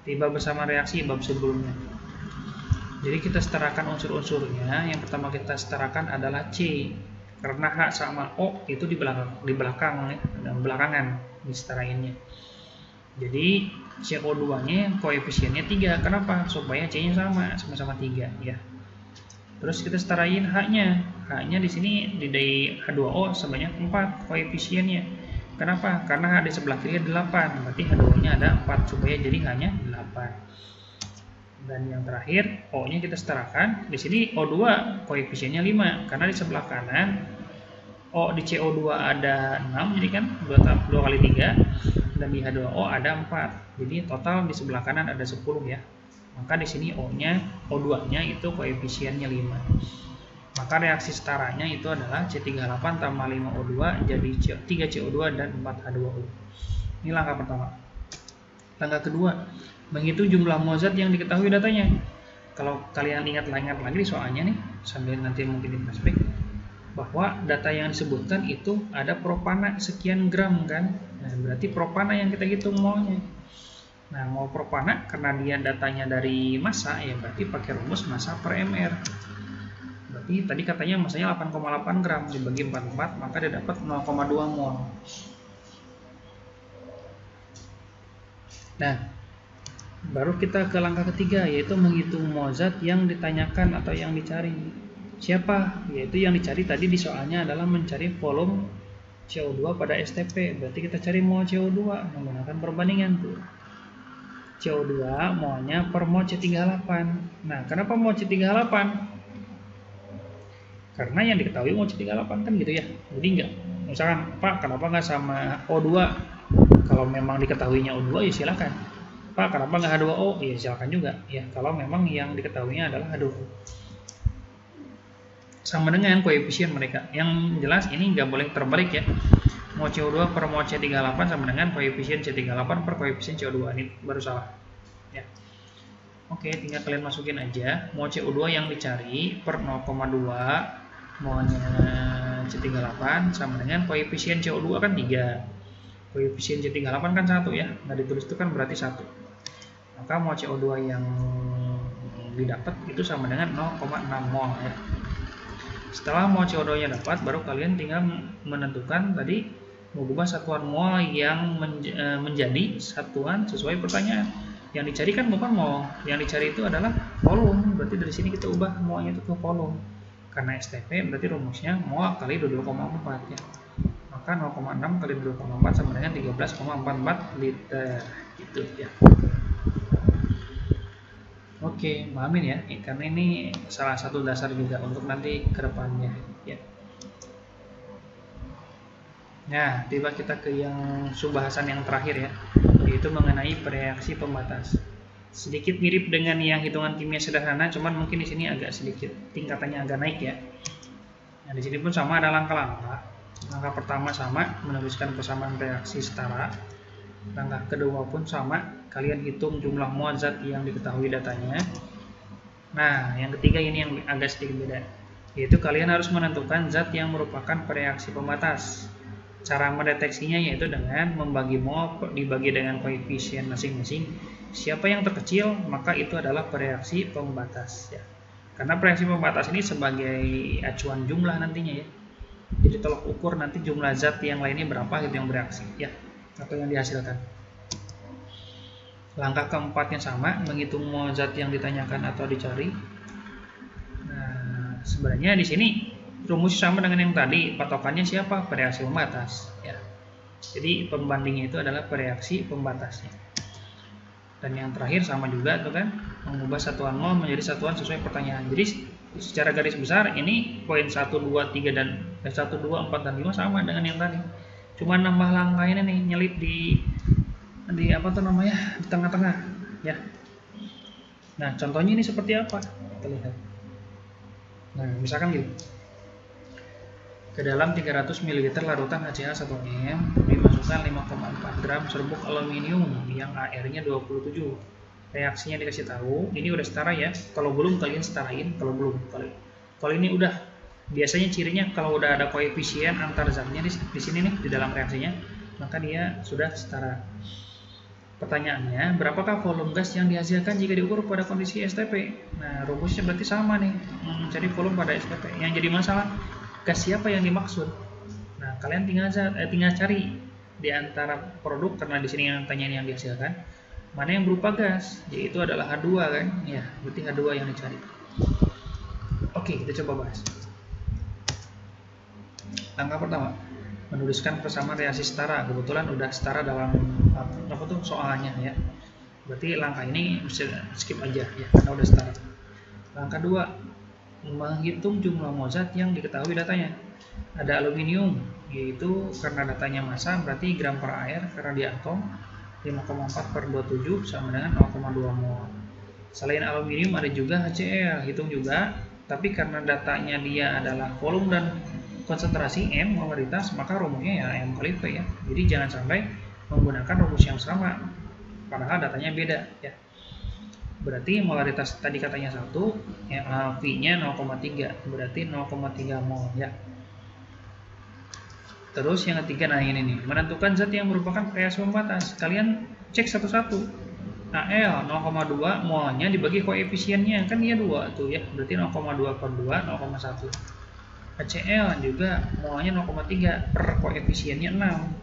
di bab bersama reaksi bab sebelumnya. Jadi kita setarakan unsur-unsurnya. Yang pertama kita setarakan adalah C. Karena H sama O itu di belakang ya, dan belakangan disetarainnya. Jadi CO2-nya koefisiennya 3. Kenapa? Supaya C-nya sama-sama 3 ya. Terus kita setarain H-nya. H-nya di sini di H2O sebanyak 4 koefisiennya. Kenapa? Karena H di sebelah kiri 8. Berarti H2O-nya ada 4 supaya jadi H-nya 8. Dan yang terakhir O-nya kita setarakan. Di sini O2 koefisiennya 5 karena di sebelah kanan O di CO2 ada 6 jadi kan 2 kali 3 dan di H2O ada 4. Jadi total di sebelah kanan ada 10 ya. Maka di sini O2-nya itu koefisiennya 5. Maka reaksi setaranya itu adalah C38 tambah 5O2 jadi 3CO2 dan 4H2O. Ini langkah pertama. Langkah kedua, menghitung jumlah mol zat yang diketahui datanya. Kalau kalian ingat lagi soalnya nih, sambil nanti mungkin di flashback, bahwa data yang disebutkan itu ada propana sekian gram kan. Nah, berarti propana yang kita hitung molnya. Nah, mol propana karena dia datanya dari massa ya berarti pakai rumus massa per mr. Berarti tadi katanya massanya 8,8 gram dibagi 44 maka dia dapat 0,2 mol. Nah, baru kita ke langkah ketiga yaitu menghitung mol zat yang ditanyakan atau yang dicari. Siapa? Yaitu yang dicari tadi di soalnya adalah mencari volume CO2 pada STP. Berarti kita cari mol CO2 menggunakan perbandingan tuh. CO2 molnya per mol C38. Nah, kenapa mol C38? Karena yang diketahui mol C38 kan gitu ya. Jadi enggak. Misalkan, Pak, kenapa nggak sama O2? Kalau memang diketahuinya O2 ya silakan. Pak, kenapa nggak H2O? Ya silakan juga. Ya, kalau memang yang diketahuinya adalah H2O. Sama dengan koefisien mereka. Yang jelas ini nggak boleh terbalik ya. Mol CO2 per mol C38 sama dengan koefisien C38 per koefisien CO2. Ini baru salah ya. Oke, tinggal kalian masukin aja mol CO2 yang dicari per 0,2 molnya C38 sama dengan koefisien CO2 kan 3. Koefisien C38 kan 1 ya. Nah, ditulis itu kan berarti 1. Maka mol CO2 yang didapat itu sama dengan 0,6 mol ya. Setelah mol CO2-nya dapat, baru kalian tinggal menentukan tadi mengubah satuan mol yang menjadi satuan sesuai pertanyaan. Yang dicari kan bukan mol, yang dicari itu adalah volume. Berarti dari sini kita ubah molnya itu ke volume. Karena STP berarti rumusnya mol kali 22,4 ya. Maka 0,6 kali 22,4 sama dengan 13,44 liter gitu ya. Oke, pahamin ya, karena ini salah satu dasar juga untuk nanti ke depannya ya. Nah, tiba kita ke yang subbahasan yang terakhir ya, yaitu mengenai reaksi pembatas. Sedikit mirip dengan yang hitungan kimia sederhana, cuman mungkin di sini agak sedikit tingkatannya agak naik ya. Nah, di sini pun sama ada langkah-langkah. Langkah pertama sama, menuliskan persamaan reaksi setara. Langkah kedua pun sama, kalian hitung jumlah mol zat yang diketahui datanya. Nah, yang ketiga ini yang agak sedikit beda, yaitu kalian harus menentukan zat yang merupakan reaksi pembatas. Cara mendeteksinya yaitu dengan membagi mol dibagi dengan koefisien masing-masing. Siapa yang terkecil, maka itu adalah reaksi pembatas ya. Karena reaksi pembatas ini sebagai acuan jumlah nantinya ya. Jadi tolak ukur nanti jumlah zat yang lainnya berapa gitu yang bereaksi ya, atau yang dihasilkan. Langkah keempatnya sama, menghitung mol zat yang ditanyakan atau dicari. Nah, sebenarnya di sini rumus sama dengan yang tadi, patokannya siapa? Reaksi pembatas ya. Jadi pembandingnya itu adalah reaksi pembatasnya. Dan yang terakhir sama juga tuh kan, mengubah satuan mol menjadi satuan sesuai pertanyaan. Jadi secara garis besar ini poin 1, 2, 3 dan 1, 2, 4 dan 5 sama dengan yang tadi. Cuma nambah langkahnya nih nyelip di apa tuh namanya? Di tengah-tengah ya. Nah, contohnya ini seperti apa? Kita lihat. Nah, misalkan gini. Ke dalam 300 ml larutan HCl1M dimasukkan 5,4 gram serbuk aluminium yang AR-nya 27. Reaksinya dikasih tahu, ini udah setara ya. Kalau belum kalian setarain, kalau ini udah Biasanya cirinya kalau udah ada koefisien antar zatnya di sini nih di dalam reaksinya, maka dia sudah setara. Pertanyaannya, berapakah volume gas yang dihasilkan jika diukur pada kondisi STP? Nah, rumusnya berarti sama nih, mencari volume pada STP. Yang jadi masalah, gas siapa yang dimaksud? Nah, kalian tinggal cari di antara produk, karena di sini yang tanya yang dihasilkan, mana yang berupa gas, yaitu adalah H2 kan? Ya, berarti H2 yang dicari. Oke, kita coba bahas. Langkah pertama, menuliskan persamaan reaksi setara. Kebetulan udah setara dalam apa tuh soalnya ya. Berarti langkah ini bisa skip aja ya karena udah setara. Langkah 2, menghitung jumlah mol zat yang diketahui datanya. Ada aluminium, yaitu karena datanya massa berarti gram per air karena di atom 5,4/27 sama dengan 0,2 mol. Selain aluminium ada juga HCl, hitung juga, tapi karena datanya dia adalah volume dan konsentrasi M molaritas, maka rumusnya ya M kali V ya. Jadi jangan sampai menggunakan rumus yang sama padahal datanya beda ya. Berarti molaritas tadi katanya 1, ya, V-nya 0,3, berarti 0,3 mol ya. Terus yang ketiga, nah ini nih, menentukan zat yang merupakan reaksi pembatas. Kalian cek satu-satu. Al 0,2 molnya dibagi koefisiennya, kan dia 2 tuh ya, berarti 0,2/2 0,1. HCl juga molnya 0,3 per koefisiennya 6,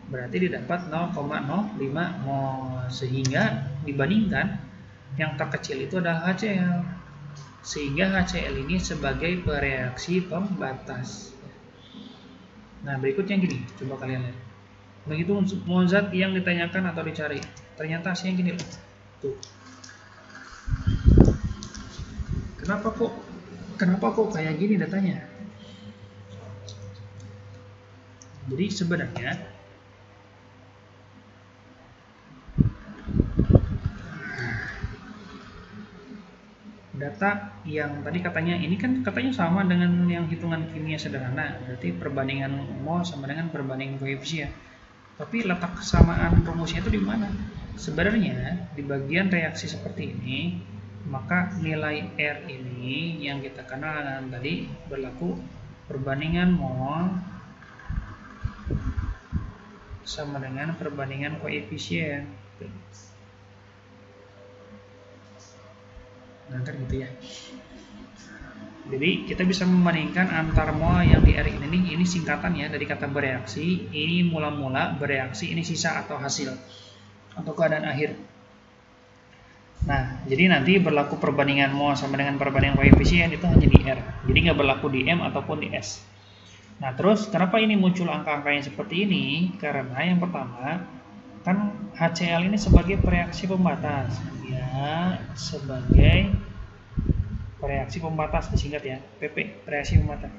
berarti didapat 0,05 mol. Sehingga dibandingkan yang terkecil itu adalah HCl, sehingga HCl ini sebagai bereaksi pembatas. Nah, berikutnya gini, coba kalian lihat. Menghitung mol zat yang ditanyakan atau dicari. Ternyata hasilnya gini loh. Tuh. Kenapa kok kayak gini datanya? Jadi sebenarnya data yang tadi katanya ini kan katanya sama dengan yang hitungan kimia sederhana, berarti perbandingan mol sama dengan perbandingan koefisien. Tapi letak kesamaan rumusnya itu di mana? Sebenarnya di bagian reaksi seperti ini, maka nilai R ini yang kita kenal tadi berlaku perbandingan mol sama dengan perbandingan koefisien. Nah, kan gitu ya. Jadi kita bisa membandingkan antar mol yang di R ini singkatan ya dari kata bereaksi, ini mula-mula, bereaksi ini sisa atau hasil atau keadaan akhir. Nah, jadi nanti berlaku perbandingan mol sama dengan perbandingan koefisien itu hanya di R. Jadi nggak berlaku di M ataupun di S. Nah, terus kenapa ini muncul angka-angka yang seperti ini? Karena yang pertama, kan HCl ini sebagai reaksi pembatas. Ya, sebagai reaksi pembatas disingkat ya, PP, reaksi pembatas.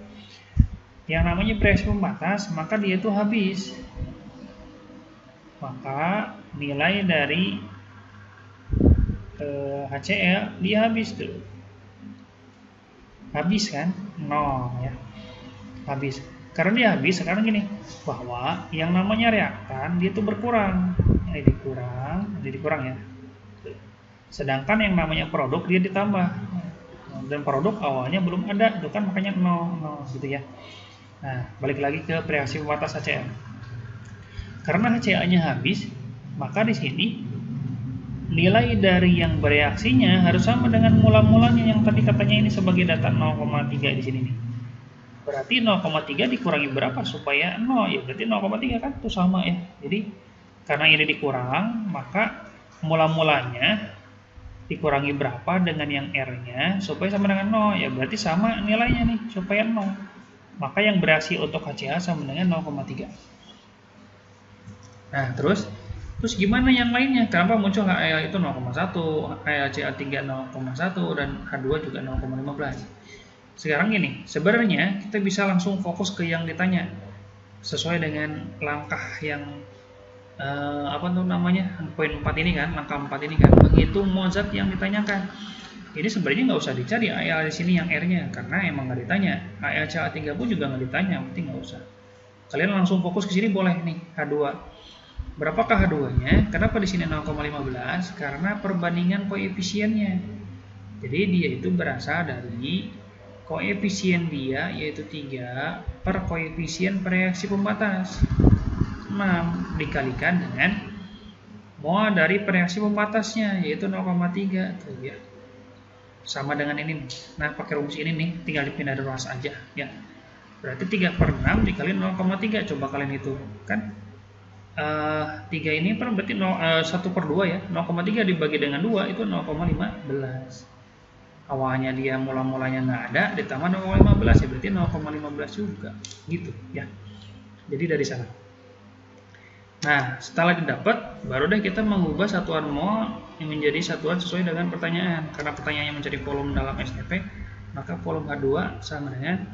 Yang namanya reaksi pembatas, maka dia itu habis. Maka nilai dari HCl dia habis tuh. Habis kan? 0 ya. Habis. Karena dia habis sekarang gini, bahwa yang namanya reaktan dia itu berkurang. Ini dikurang ya. Sedangkan yang namanya produk dia ditambah. Dan produk awalnya belum ada, itu kan makanya 0 gitu ya. Nah, balik lagi ke reaksi pembatas HCl. Karena HCl-nya habis, maka di sini nilai dari yang bereaksinya harus sama dengan mula-mulanya yang tadi katanya ini sebagai data 0,3 di sini nih. Berarti 0,3 dikurangi berapa supaya 0? Ya berarti 0,3 kan itu sama ya. Jadi karena ini dikurang, maka mula-mulanya dikurangi berapa dengan yang R-nya supaya sama dengan 0. Ya berarti sama nilainya nih supaya 0. Maka yang bereaksi untuk HCl sama dengan 0,3. Nah, terus gimana yang lainnya? Kenapa muncul HAl itu 0,1, HAlCl3 0,1 dan H2 juga 0,15? Sekarang gini, sebenarnya kita bisa langsung fokus ke yang ditanya sesuai dengan langkah yang poin 4 ini kan, langkah 4 ini kan, menghitung mol zat yang ditanyakan. Ini sebenarnya nggak usah dicari Al di sini yang R-nya karena emang nggak ditanya. HAlCl3 pun juga nggak ditanya, penting nggak usah. Kalian langsung fokus ke sini boleh nih, H2. Berapakah H2-nya? Kenapa di sini 0,15? Karena perbandingan koefisiennya. Jadi dia itu berasal dari koefisien dia yaitu 3 per koefisien reaksi pembatas 6 dikalikan dengan mol dari reaksi pembatasnya yaitu 0,3 tuh ya. Sama dengan ini nih. Nah, pakai rumus ini nih tinggal dipindah ruas aja ya. Berarti 3 per 6 dikali 0,3 coba kalian hitung kan. 3 ini berarti 1 per 2 ya. 0,3 dibagi dengan 2 itu 0,15. Awalnya dia mula-mulanya nggak ada, ditambah 0,15 ya berarti 0,15 juga gitu ya. Jadi dari sana. Nah, setelah didapat, baru deh kita mengubah satuan mol yang menjadi satuan sesuai dengan pertanyaan. Karena pertanyaannya mencari volume dalam STP, maka volume H2 sama dengan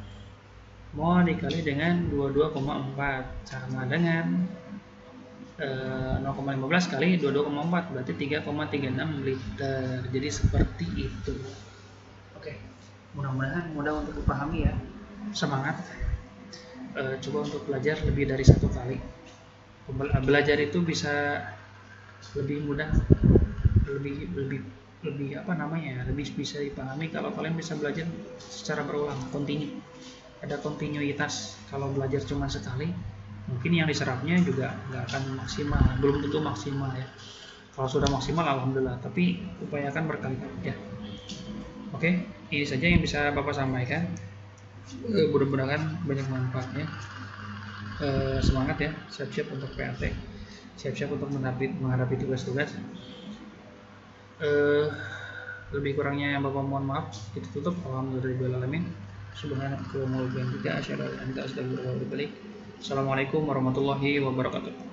mol dikali dengan 22,4 sama dengan 0,15 kali 22,4 berarti 3,36 liter. Jadi seperti itu. Oke, mudah-mudahan mudah untuk dipahami ya. Semangat. Coba untuk belajar lebih dari 1 kali. Belajar itu bisa lebih mudah, lebih apa namanya? Lebih bisa dipahami kalau kalian bisa belajar secara berulang, kontinu. Ada kontinuitas. Kalau belajar cuma sekali, mungkin yang diserapnya juga nggak akan maksimal, belum tentu maksimal ya. Kalau sudah maksimal alhamdulillah, tapi upayakan berkali-kali ya. Oke, ini saja yang bisa Bapak sampaikan. Mudah-mudahan banyak manfaatnya. Semangat ya, siap-siap untuk PAT, siap-siap untuk menghadapi tugas-tugas. Lebih kurangnya Bapak mohon maaf. Kita tutup. Alhamdulillahirobbilalamin. Subhanakallahumma wa bihamdika asyhadu an la ilaha illa anta astaghfiruka wa atubu ilaik. Assalamualaikum warahmatullahi wabarakatuh.